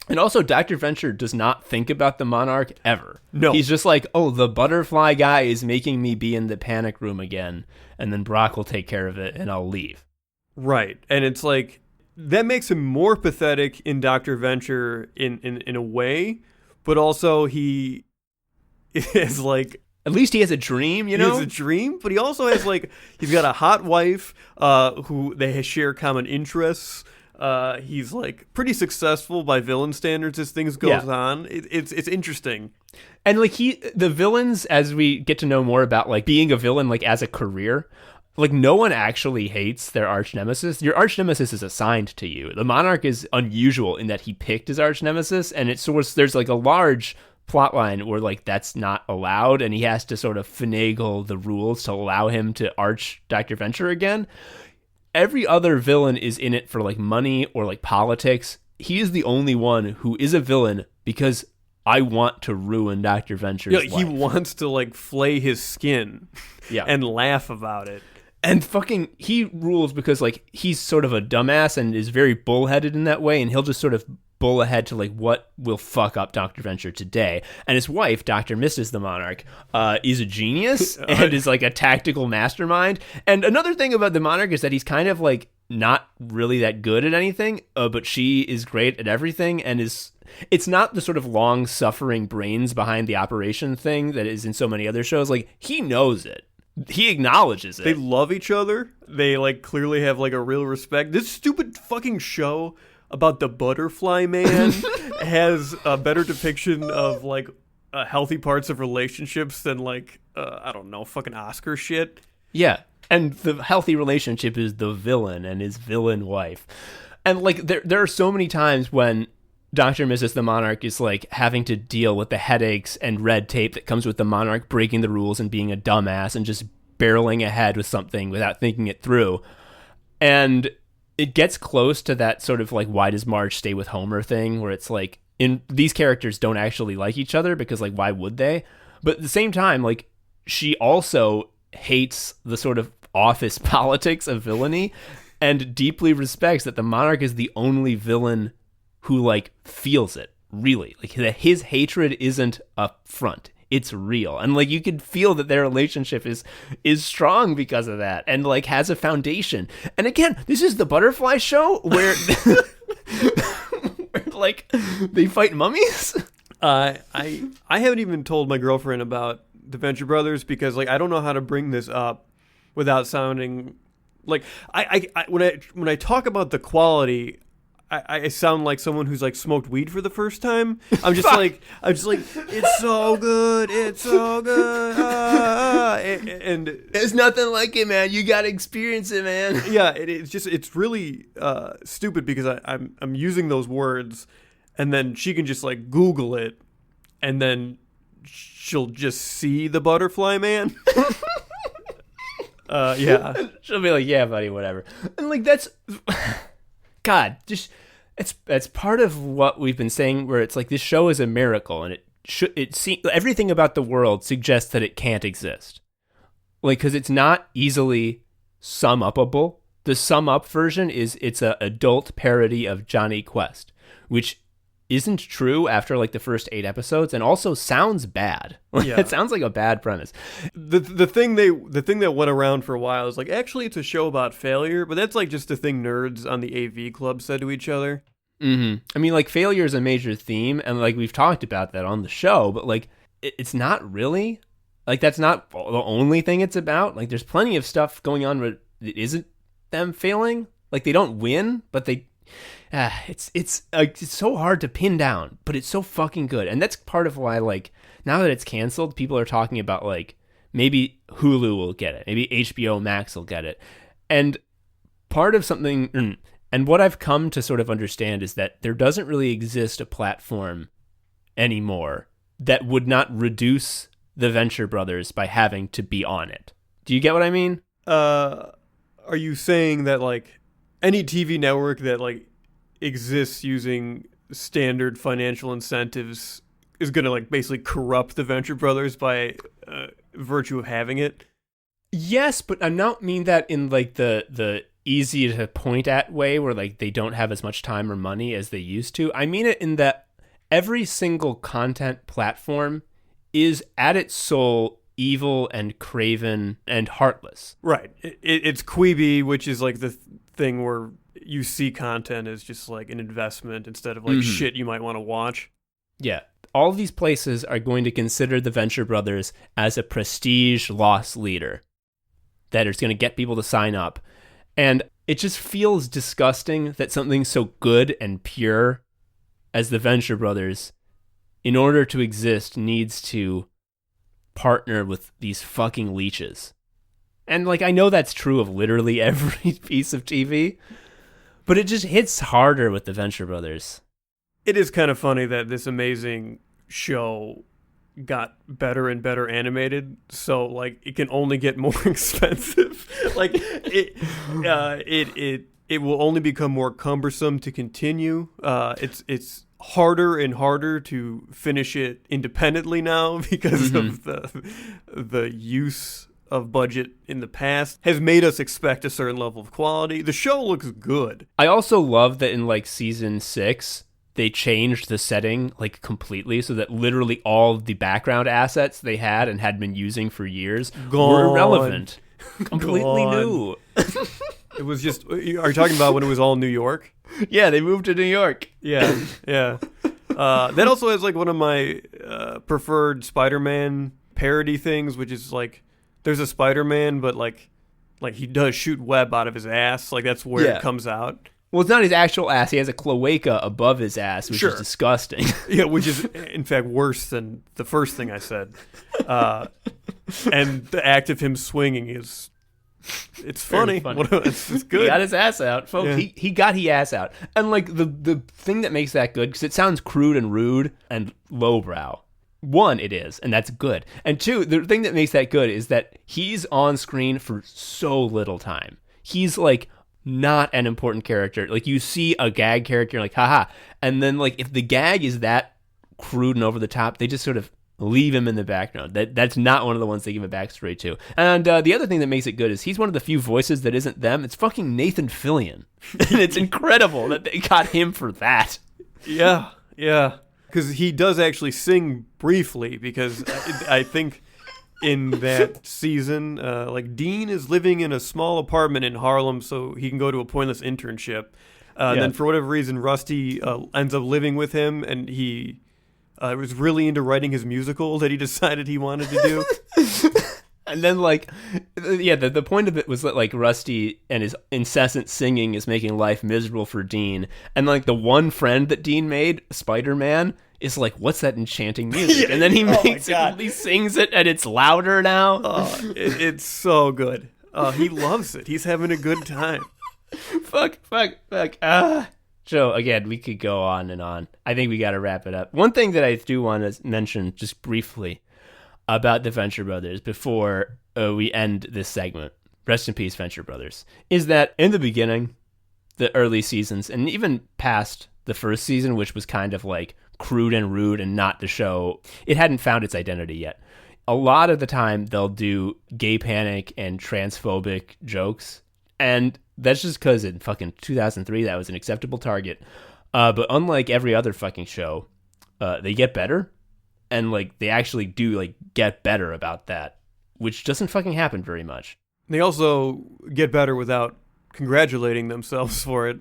And also, Dr. Venture does not think about the Monarch ever. No. He's just like, oh, the butterfly guy is making me be in the panic room again, and then Brock will take care of it, and I'll leave. Right. And it's like, that makes him more pathetic in Dr. Venture in a way, but also he is like... At least he has a dream, you know? He has a dream, but he also has like, he's got a hot wife who they share common interests. He's like pretty successful by villain standards as things goes on. It's interesting. And like the villains, as we get to know more about like being a villain like as a career, like no one actually hates their arch nemesis. Your arch nemesis is assigned to you. The Monarch is unusual in that he picked his arch nemesis, and there's like a large plot line where like that's not allowed, and he has to sort of finagle the rules to allow him to arch Dr. Venture again. Every other villain is in it for like money or like politics. He is the only one who is a villain because I want to ruin Dr. Venture's life. He wants to like flay his skin and laugh about it. And fucking he rules because like he's sort of a dumbass and is very bullheaded in that way, and he'll just sort of bull ahead to like what will fuck up Dr. Venture today. And his wife, Dr. Mrs. the Monarch, is a genius and is like a tactical mastermind. And another thing about the Monarch is that he's kind of like not really that good at anything, but she is great at everything, and it's not the sort of long-suffering brains behind the operation thing that is in so many other shows. Like, he knows it. He acknowledges it. They love each other. They like clearly have like a real respect. This stupid fucking show about the butterfly man has a better depiction of like healthy parts of relationships than like I don't know, fucking Oscar shit. Yeah, and the healthy relationship is the villain and his villain wife. And like there are so many times when Dr. and Mrs. the Monarch is like having to deal with the headaches and red tape that comes with the Monarch breaking the rules and being a dumbass and just barreling ahead with something without thinking it through. And it gets close to that sort of like, why does Marge stay with Homer thing, where it's like, these characters don't actually like each other because like, why would they? But at the same time, like, she also hates the sort of office politics of villainy and deeply respects that the Monarch is the only villain who like feels it, really. Like, his hatred isn't a front. It's real. And like, you could feel that their relationship is strong because of that, and like has a foundation. And again, this is the Butterfly show where, where like they fight mummies. I haven't even told my girlfriend about the Venture Brothers because like I don't know how to bring this up without sounding like when I talk about the quality, I sound like someone who's like smoked weed for the first time. I'm just like it's so good, and there's nothing like it, man. You gotta experience it, man. Yeah, it's really stupid because I'm using those words, and then she can just like Google it, and then she'll just see the Butterfly Man. Yeah, she'll be like, yeah, buddy, whatever. And like that's. God, just it's part of what we've been saying, where it's like this show is a miracle, and everything about the world suggests that it can't exist, like, because it's not easily sum upable. The sum up version is it's a adult parody of Johnny Quest, which isn't true after like the first 8 episodes, and also sounds bad. Yeah. It sounds like a bad premise. The thing that went around for a while is like, actually it's a show about failure, but that's like just the thing nerds on the AV Club said to each other. Mm-hmm. I mean, like, failure is a major theme, and like we've talked about that on the show, but like it's not really like, that's not the only thing it's about. Like, there's plenty of stuff going on where it isn't them failing. Like, they don't win, but it's so hard to pin down, but it's so fucking good. And that's part of why, like, now that it's canceled, people are talking about, like, maybe Hulu will get it, maybe HBO Max will get it. And part of something, and what I've come to sort of understand is that there doesn't really exist a platform anymore that would not reduce the Venture Brothers by having to be on it. Do you get what I mean? Are you saying that, like, any TV network that, like, exists using standard financial incentives is going to, like, basically corrupt the Venture Brothers by virtue of having it? Yes, but I don't mean that in, like, the easy to point at way where, like, they don't have as much time or money as they used to. I mean it in that every single content platform is at its soul evil and craven and heartless. Right. It's Quibi, which is, like, the thing where you see content as just, like, an investment instead of, like, shit you might want to watch. Yeah. All these places are going to consider the Venture Brothers as a prestige loss leader that is going to get people to sign up. And it just feels disgusting that something so good and pure as the Venture Brothers, in order to exist, needs to partner with these fucking leeches. And, like, I know that's true of literally every piece of TV, but it just hits harder with the Venture Brothers. It is kind of funny that this amazing show got better and better animated, so, like, it can only get more expensive. Like, it will only become more cumbersome to continue. It's harder and harder to finish it independently now because of the use of budget in the past has made us expect a certain level of quality. The show looks good. I also love that in, like, season 6, they changed the setting, like, completely, so that literally all the background assets they had and had been using for years were irrelevant. Completely new. It was just, are you talking about when it was all New York? Yeah, they moved to New York. Yeah. That also has, like, one of my preferred Spider-Man parody things, which is, like, there's a Spider-Man, but, like he does shoot web out of his ass. Like, that's where it comes out. Well, it's not his actual ass. He has a cloaca above his ass, which is disgusting. Yeah, which is, in fact, worse than the first thing I said. And the act of him swinging is... It's funny. It's good. He got his ass out, folks. Yeah. He got his ass out. And, like, the thing that makes that good, because it sounds crude and rude and lowbrow. One, it is, and that's good. And two, the thing that makes that good is that he's on screen for so little time. He's, like, not an important character. Like, you see a gag character, you're like, haha. And then, like, if the gag is that crude and over the top, they just sort of leave him in the background. That's not one of the ones they give a backstory to. And the other thing that makes it good is he's one of the few voices that isn't them. It's fucking Nathan Fillion. And it's incredible that they got him for that. Yeah. Because he does actually sing briefly, because I think in that season, like, Dean is living in a small apartment in Harlem so he can go to a pointless internship. And then for whatever reason, Rusty ends up living with him, and he was really into writing his musical that he decided he wanted to do. And then, like, yeah, the point of it was that, like, Rusty and his incessant singing is making life miserable for Dean. And, like, the one friend that Dean made, Spider-Man, is like, what's that enchanting music? And then he makes it, he sings it, and it's louder now. It's so good. He loves it. He's having a good time. Fuck. So, again, we could go on and on. I think we got to wrap it up. One thing that I do want to mention just briefly about the Venture Brothers before we end this segment, rest in peace, Venture Brothers, is that in the beginning, the early seasons, and even past the first season, which was kind of like crude and rude and not the show, it hadn't found its identity yet. A lot of the time, they'll do gay panic and transphobic jokes, and that's just because in fucking 2003, that was an acceptable target. But unlike every other fucking show, they get better. And, like, they actually do, like, get better about that, which doesn't fucking happen very much. They also get better without congratulating themselves for it.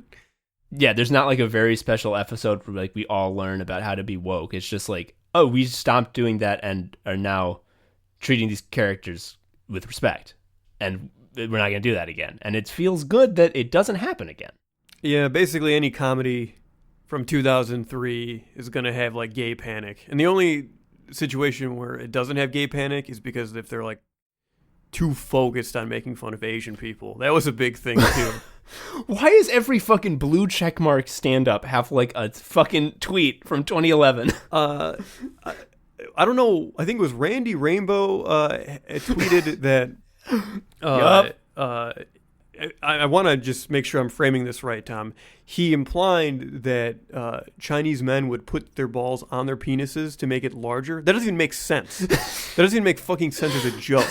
Yeah, there's not, like, a very special episode where, like, we all learn about how to be woke. It's just like, oh, we stopped doing that and are now treating these characters with respect. And we're not going to do that again. And it feels good that it doesn't happen again. Yeah, basically any comedy from 2003 is going to have like gay panic. And the only situation where it doesn't have gay panic is because if they're like too focused on making fun of Asian people. That was a big thing too. Why does every fucking blue checkmark stand-up have like a fucking tweet from 2011? I don't know. I think it was Randy Rainbow tweeted that. I want to just make sure I'm framing this right, Tom. He implied that Chinese men would put their balls on their penises to make it larger. That doesn't even make sense. That doesn't even make fucking sense as a joke.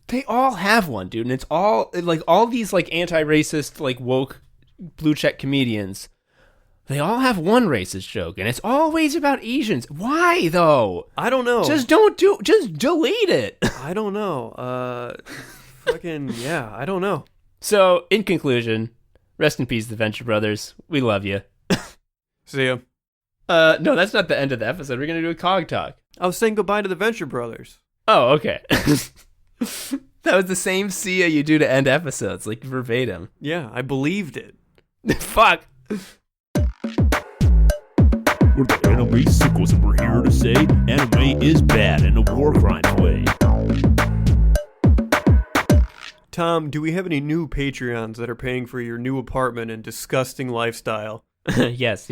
They all have one, dude, and it's all like all these like anti-racist like woke blue check comedians. They all have one racist joke, and it's always about Asians. Why though? I don't know. Just delete it. I don't know. Fucking yeah, I don't know. So, in conclusion, rest in peace, the Venture Brothers. We love you. See ya. No, that's not the end of the episode. We're gonna do a Cog Talk. I was saying goodbye to the Venture Brothers. Oh, okay. That was the same see ya you do to end episodes, like verbatim. Yeah, I believed it. Fuck. We're the anime sickles, and we're here to say anime is bad in a war crimes way. Tom, do we have any new Patreons that are paying for your new apartment and disgusting lifestyle? Yes.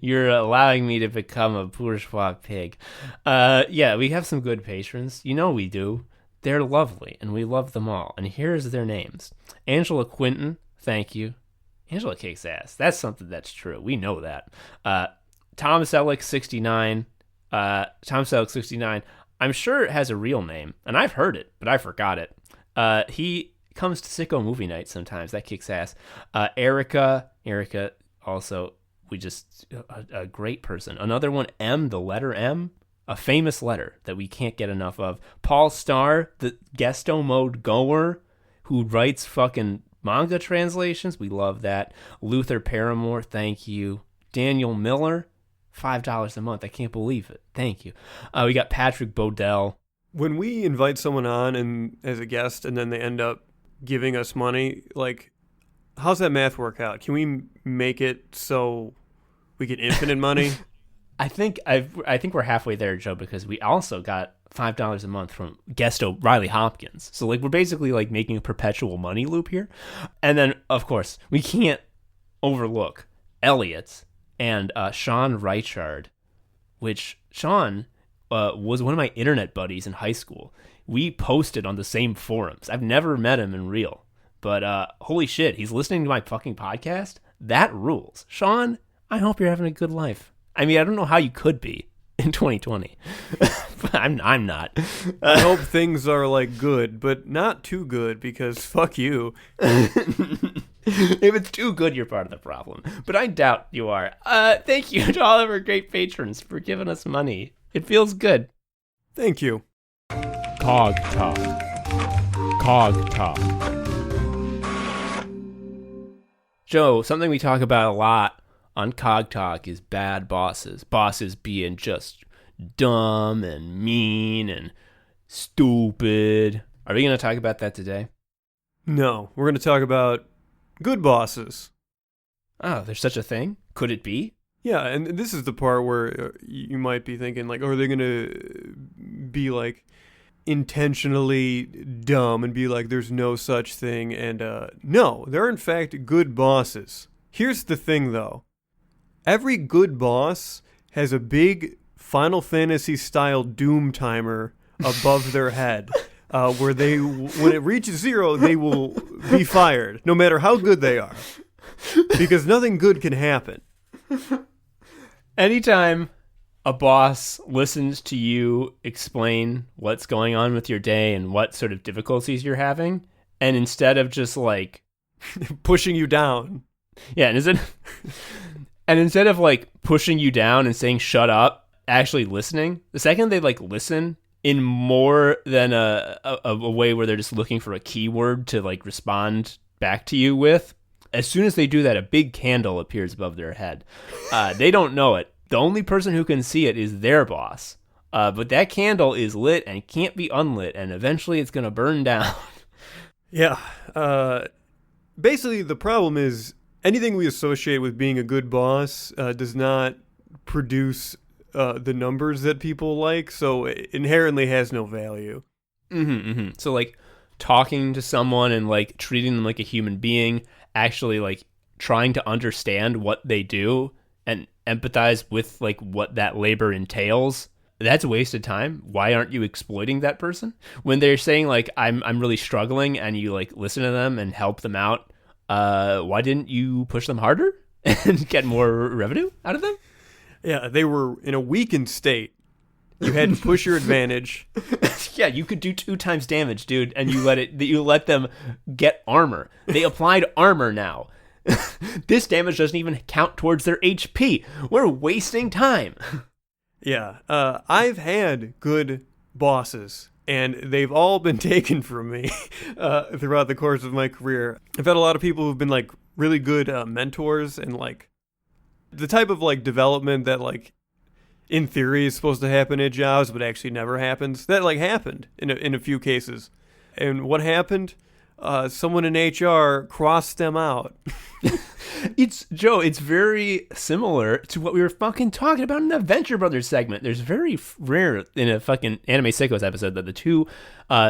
You're allowing me to become a bourgeois pig. Yeah, we have some good patrons. You know we do. They're lovely, and we love them all. And here's their names. Angela Quinton, thank you. Angela kicks ass. That's something that's true. We know that. Tom Selleck 69. Tom Selleck 69. I'm sure it has a real name, and I've heard it, but I forgot it. He comes to Sicko Movie Night sometimes. That kicks ass. Erica also, a great person. Another one, M, the letter M, a famous letter that we can't get enough of. Paul Starr, the Gesto Mode goer who writes fucking manga translations. We love that. Luther Paramore, thank you. Daniel Miller, $5 a month. I can't believe it. Thank you. We got Patrick Bodell. When we invite someone on and as a guest and then they end up giving us money, like, how's that math work out? Can we make it so we get infinite money? I think we're halfway there, Joe, because we also got $5 a month from Gesto Riley Hopkins. So like we're basically like making a perpetual money loop here. And then of course we can't overlook Elliot and Sean Reichard, which Sean was one of my internet buddies in high school. We posted on the same forums. I've never met him in real, but holy shit, he's listening to my fucking podcast. That rules. Sean, I hope you're having a good life. I mean, I don't know how you could be in 2020. But I'm not. I hope things are like good, but not too good because fuck you. If it's too good, you're part of the problem. But I doubt you are. Thank you to all of our great patrons for giving us money. It feels good. Thank you. Cog Talk. Cog Talk. Joe, something we talk about a lot on Cog Talk is bad bosses. Bosses being just dumb and mean and stupid. Are we going to talk about that today? No, we're going to talk about good bosses. Oh, there's such a thing? Could it be? Yeah, and this is the part where you might be thinking, like, are they going to be, like, intentionally dumb and be like, there's no such thing? And no, they're in fact good bosses. Here's the thing, though. Every good boss has a big Final Fantasy-style doom timer above their head, where they, when it reaches 0, they will be fired, no matter how good they are, because nothing good can happen. Anytime a boss listens to you explain what's going on with your day and what sort of difficulties you're having, and instead of just like pushing you down, yeah, and instead of like pushing you down and saying shut up, actually listening, the second they like listen in more than a way where they're just looking for a keyword to like respond back to you with, as soon as they do that, a big candle appears above their head. They don't know it. The only person who can see it is their boss. But that candle is lit and can't be unlit, and eventually it's going to burn down. Yeah. Basically, the problem is anything we associate with being a good boss does not produce the numbers that people like, so it inherently has no value. So like talking to someone and like treating them like a human being, actually like trying to understand what they do and empathize with like what that labor entails, that's a waste of time. Why aren't you exploiting that person? When they're saying like I'm really struggling and you like listen to them and help them out, why didn't you push them harder and get more revenue out of them? Yeah, they were in a weakened state. You had to push your advantage. Yeah, you could do 2 times damage, dude, and you let them get armor. They applied armor now. This damage doesn't even count towards their HP. We're wasting time. Yeah, I've had good bosses, and they've all been taken from me throughout the course of my career. I've had a lot of people who've been like really good mentors and like the type of like development that like in theory is supposed to happen at jobs, but actually never happens. That like happened in a few cases. And what happened? Someone in HR crossed them out. It's very similar to what we were fucking talking about in the Venture Brothers segment. There's very rare in a fucking Anime Sickos episode that the 2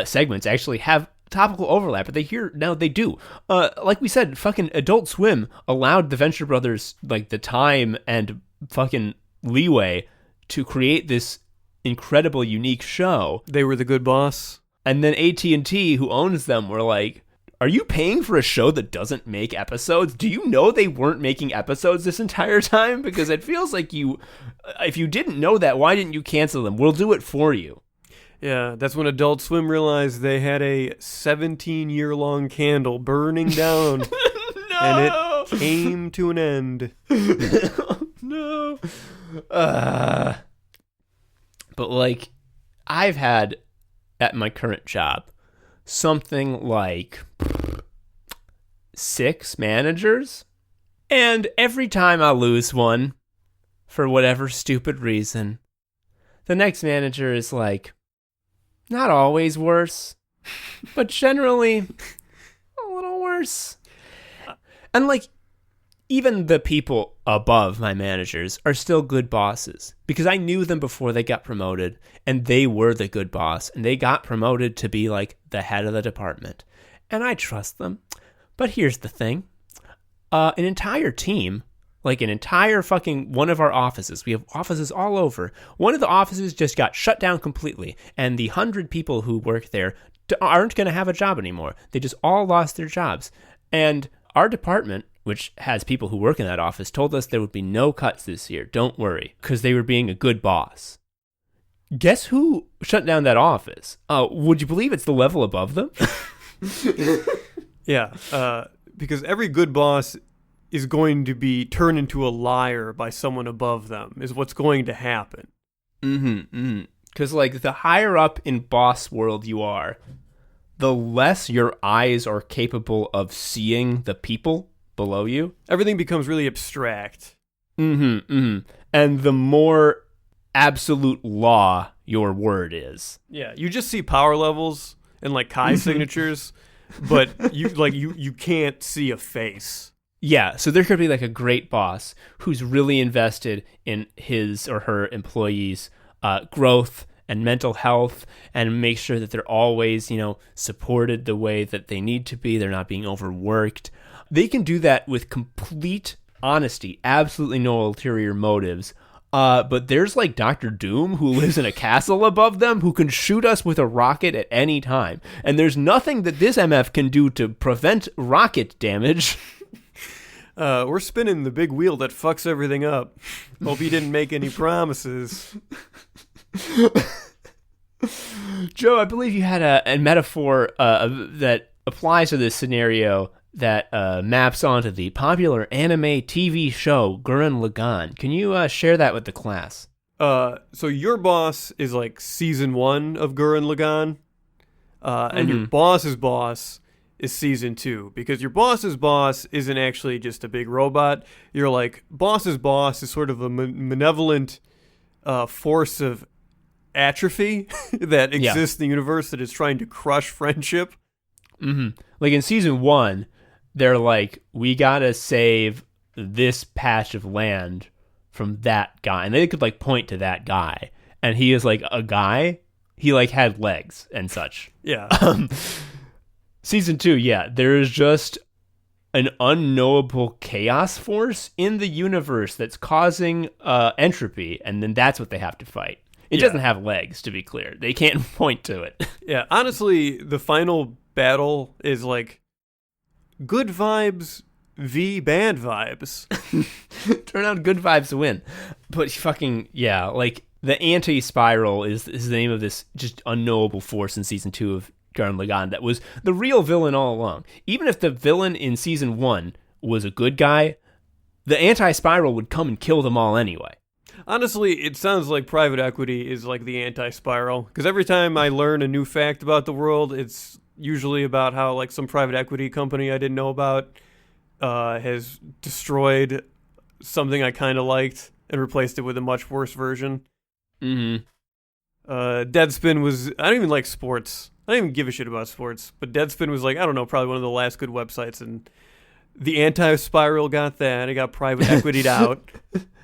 segments actually have topical overlap, but they do. Like we said, fucking Adult Swim allowed the Venture Brothers like the time and fucking leeway to create this incredible, unique show. They were the good boss. And then AT&T, who owns them, were like, are you paying for a show that doesn't make episodes? Do you know they weren't making episodes this entire time? Because it feels like if you didn't know that, why didn't you cancel them? We'll do it for you. Yeah, that's when Adult Swim realized they had a 17-year-long candle burning down. No! And it came to an end. No. But like, I've had at my current job something like 6 managers, and every time I lose one for whatever stupid reason, the next manager is like, not always worse, but generally a little worse. And like, even the people above my managers are still good bosses because I knew them before they got promoted, and they were the good boss, and they got promoted to be like the head of the department, and I trust them. But here's the thing. An entire team, like an entire fucking one of our offices, we have offices all over. One of the offices just got shut down completely, and the 100 people who work there aren't going to have a job anymore. They just all lost their jobs. And our department, which has people who work in that office, told us there would be no cuts this year. Don't worry, because they were being a good boss. Guess who shut down that office? Would you believe it's the level above them? Yeah, because every good boss is going to be turned into a liar by someone above them, is what's going to happen. Because like the higher up in boss world you are, the less your eyes are capable of seeing the people below you. Everything becomes really abstract. And the more absolute law your word is. Yeah, you just see power levels and like Kai signatures, but you can't see a face. Yeah, so there could be like a great boss who's really invested in his or her employees' growth and mental health, and make sure that they're always, supported the way that they need to be. They're not being overworked. They can do that with complete honesty, absolutely no ulterior motives. But there's like Dr. Doom who lives in a castle above them who can shoot us with a rocket at any time. And there's nothing that this MF can do to prevent rocket damage. We're spinning the big wheel that fucks everything up. Hope you didn't make any promises. Joe, I believe you had a metaphor that applies to this scenario that maps onto the popular anime TV show Gurren Lagann. Can you share that with the class? So your boss is like season 1 of Gurren Lagann, and your boss's boss is season 2, because your boss's boss isn't actually just a big robot. Your like boss's boss is sort of a malevolent force of atrophy that exists in the universe that is trying to crush friendship. Like in season 1, they're like, we gotta save this patch of land from that guy, and they could like point to that guy, and he is like a guy. He like had legs and such. Yeah. Season 2, yeah, there is just an unknowable chaos force in the universe that's causing entropy, and then that's what they have to fight. It doesn't have legs, to be clear. They can't point to it. Yeah, honestly, the final battle is like good vibes v bad vibes. Turn out good vibes to win. But fucking, yeah, like the anti-spiral is the name of this just unknowable force in season 2 of Gurren Lagann that was the real villain all along. Even if the villain in season 1 was a good guy, the anti-spiral would come and kill them all anyway. Honestly, it sounds like private equity is like the anti-spiral, because every time I learn a new fact about the world, it's usually about how like some private equity company I didn't know about has destroyed something I kind of liked and replaced it with a much worse version. Mm-hmm. Deadspin was, I don't even like sports. I don't even give a shit about sports, but Deadspin was like, I don't know, probably one of the last good websites, and the anti-spiral got that. It got private equitied out.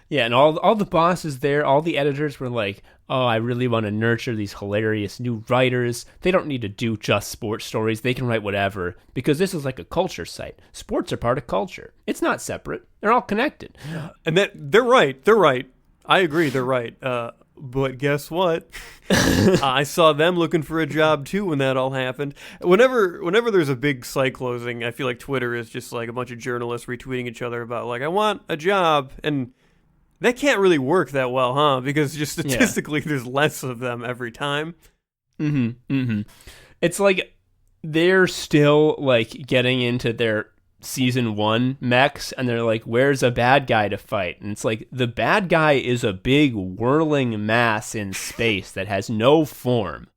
Yeah, and all the bosses there, all the editors were like, oh, I really want to nurture these hilarious new writers. They don't need to do just sports stories. They can write whatever, because this is like a culture site. Sports are part of culture. It's not separate. They're all connected. And they're right. They're right. I agree. They're right. But guess what? I saw them looking for a job too when that all happened. Whenever there's a big site closing, I feel like Twitter is just like a bunch of journalists retweeting each other about like, I want a job, and that can't really work that well, huh? Because just statistically, there's less of them every time. Mm-hmm. Mm-hmm. It's like they're still like getting into their season 1 mechs, and they're like, where's a bad guy to fight? And it's like, the bad guy is a big whirling mass in space that has no form.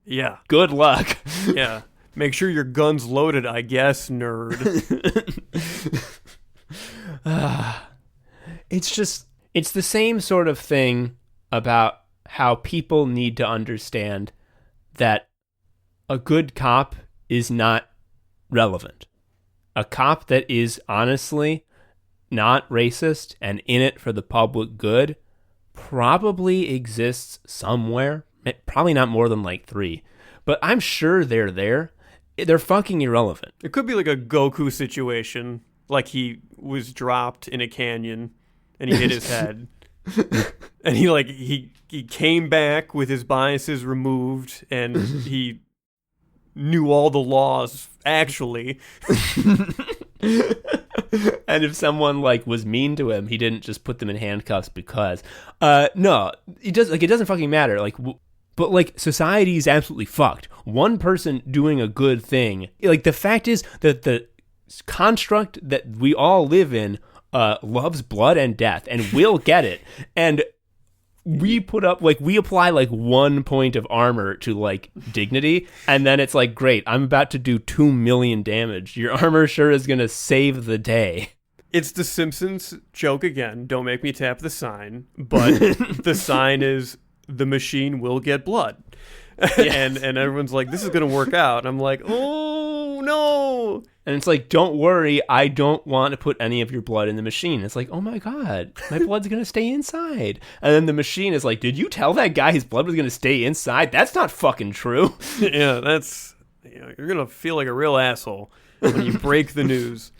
Yeah. Good luck. Yeah. Make sure your gun's loaded, I guess, nerd. It's the same sort of thing about how people need to understand that a good cop is not relevant. A cop that is honestly not racist and in it for the public good probably exists somewhere. Probably not more than like 3. But I'm sure they're there. They're fucking irrelevant. It could be like a Goku situation. Like he was dropped in a canyon and he hit his head. And he came back with his biases removed, and he knew all the laws, actually. And if someone like was mean to him, he didn't just put them in handcuffs because no, it doesn't fucking matter. But like, society is absolutely fucked. One person doing a good thing, like, the fact is that the construct that we all live in loves blood and death, and will get it. And we apply like 1 point of armor to like dignity, and then it's like, great, I'm about to do 2 million damage. Your armor sure is gonna save the day. It's the Simpsons joke again. Don't make me tap the sign, but the sign is, the machine will get blood. Yes. and everyone's like, this is gonna work out. And I'm like, oh no. And it's like, don't worry, I don't want to put any of your blood in the machine. It's like, oh my god, my blood's going to stay inside. And then the machine is like, did you tell that guy his blood was going to stay inside? That's not fucking true. Yeah, that's, you're going to feel like a real asshole when you break the news.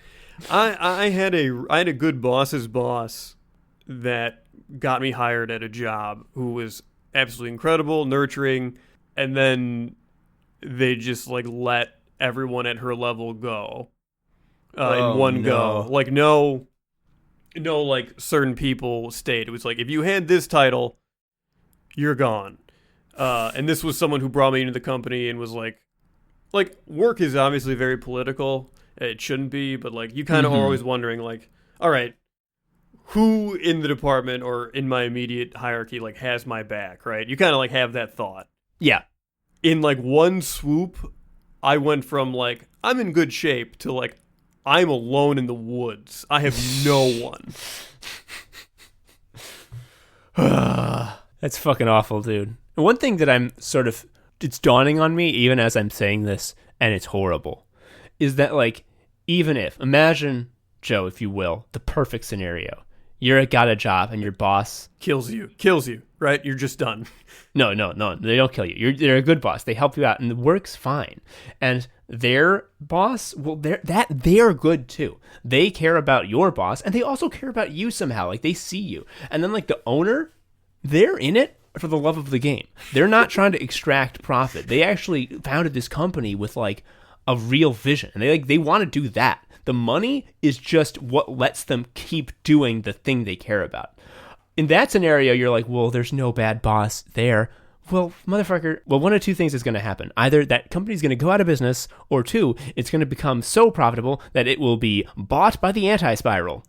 I had a good boss's boss that got me hired at a job, who was absolutely incredible, nurturing, and then they just like let everyone at her level go in one go. Like, no, like, certain people stayed. It was like, if you had this title, you're gone. And this was someone who brought me into the company and was like, work is obviously very political. It shouldn't be, but like, you kind of are always wondering, like, all right, who in the department or in my immediate hierarchy like has my back, right? You kind of like have that thought. Yeah. In like one swoop, I went from like, I'm in good shape to like, I'm alone in the woods. I have no one. That's fucking awful, dude. One thing that it's dawning on me, even as I'm saying this, and it's horrible, is that like, even if, imagine, Joe, if you will, the perfect scenario. You're got a job and your boss Kills you, right? You're just done. No, they don't kill you. They're a good boss. They help you out, and the work's fine. And their boss, well, they're good too. They care about your boss, and they also care about you somehow. Like, they see you. And then, like, the owner, they're in it for the love of the game. They're not trying to extract profit. They actually founded this company with, like, a real vision, and they want to do that. The money is just what lets them keep doing the thing they care about. In that scenario, you're like, well, there's no bad boss there. Well, motherfucker, one of two things is going to happen. Either that company's going to go out of business, or two, it's going to become so profitable that it will be bought by the anti-spiral.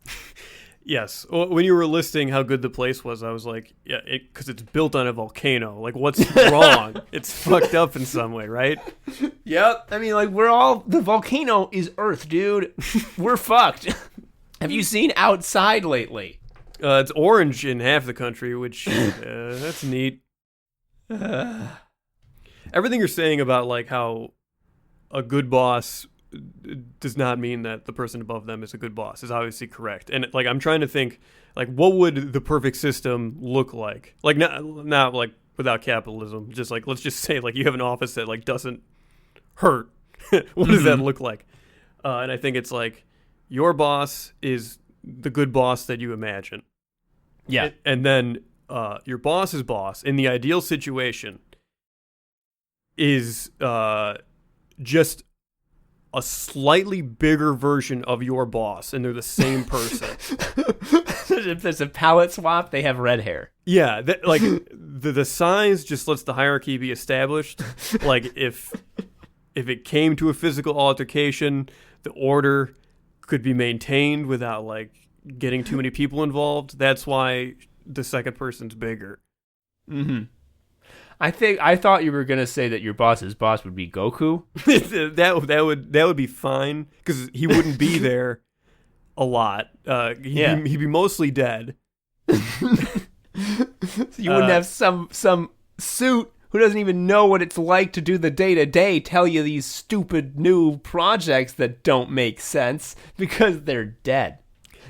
Yes. Well, when you were listing how good the place was, I was like, yeah, because it's built on a volcano. Like, what's wrong? It's fucked up in some way, right? Yep. I mean, like, the volcano is Earth, dude. We're fucked. Have you seen outside lately? It's orange in half the country, which, that's neat. Everything you're saying about, like, how a good boss does not mean that the person above them is a good boss is obviously correct. And, like, I'm trying to think, like, what would the perfect system look like? Like, not like, without capitalism. Just, like, let's just say, like, you have an office that, like, doesn't hurt. What does that look like? And I think it's, like, your boss is the good boss that you imagine. Yeah. And then your boss's boss, in the ideal situation, is just a slightly bigger version of your boss, and they're the same person. If there's a palette swap, they have red hair. Yeah, like the size just lets the hierarchy be established. Like if it came to a physical altercation, the order could be maintained without like getting too many people involved. That's why the second person's bigger. Mm-hmm. I thought you were gonna say that your boss's boss would be Goku. that would be fine because he wouldn't be there a lot. He'd be mostly dead. So you wouldn't have some suit who doesn't even know what it's like to do the day-to-day tell you these stupid new projects that don't make sense because they're dead.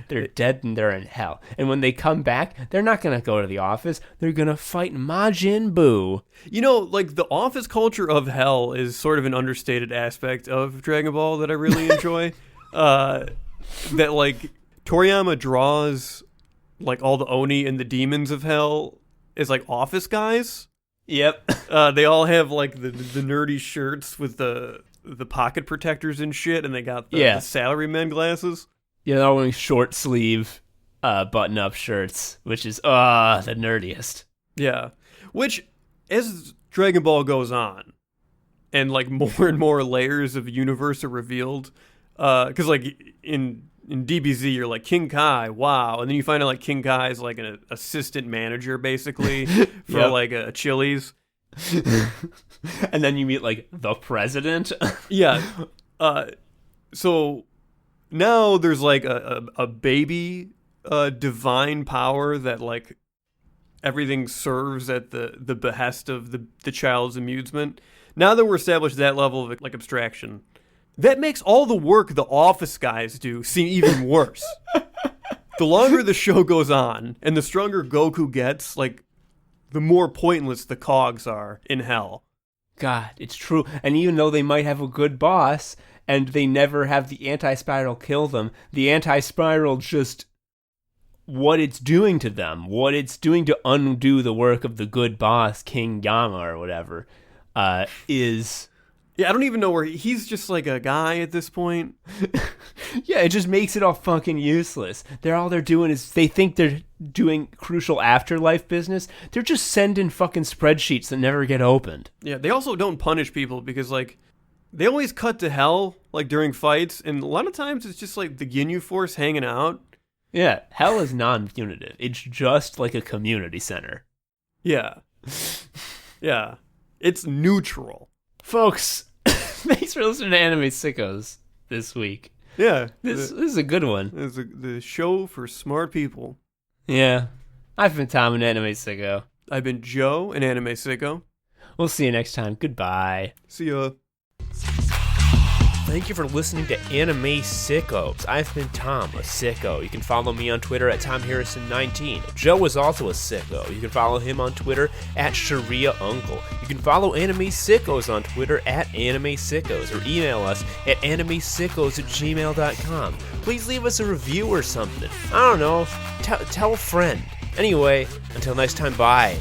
They're dead and they're in hell. And when they come back, they're not going to go to the office. They're going to fight Majin Buu. You know, like the office culture of hell is sort of an understated aspect of Dragon Ball that I really enjoy. That like Toriyama draws like all the Oni and the demons of hell as like office guys. Yep. They all have like the nerdy shirts with the pocket protectors and shit, and they got the salaryman glasses. Yeah, they're all wearing short sleeve, button-up shirts, which is the nerdiest. Yeah, which as Dragon Ball goes on, and like more and more layers of universe are revealed, because like in DBZ you're like King Kai, wow, and then you find out like King Kai is like an assistant manager basically for like a Chili's, and then you meet like the president. Yeah, so. Now there's like a baby divine power that like everything serves at the behest of the child's amusement. Now that we're established that level of like abstraction, that makes all the work the office guys do seem even worse. The longer the show goes on and the stronger Goku gets, like the more pointless the cogs are in hell. God, it's true. And even though they might have a good boss, and they never have the anti-spiral kill them, the anti-spiral just, what it's doing to them, what it's doing to undo the work of the good boss, King Yama or whatever, is... Yeah, I don't even know where he's just like a guy at this point. Yeah, it just makes it all fucking useless. All they're doing is they think they're doing crucial afterlife business. They're just sending fucking spreadsheets that never get opened. Yeah, they also don't punish people because like they always cut to hell like during fights, and a lot of times it's just like the Ginyu Force hanging out. Yeah, hell is non-punitive. It's just like a community center. Yeah. Yeah. It's neutral. Folks, thanks for listening to Anime Sickos this week. Yeah. This is a good one. It's the show for smart people. Yeah. I've been Tom, an Anime Sicko. I've been Joe, an Anime Sicko. We'll see you next time. Goodbye. See ya. thank you for listening to Anime Sickos. I've been Tom, a sicko. You can follow me on Twitter at TomHarrison19. Joe is also a sicko. You can follow him on Twitter at Sharia Uncle. You can follow Anime Sickos on Twitter at Anime Sickos, or email us at animesickos@gmail.com. Please leave us a review or something. I don't know. Tell a friend. Anyway, until next time, bye.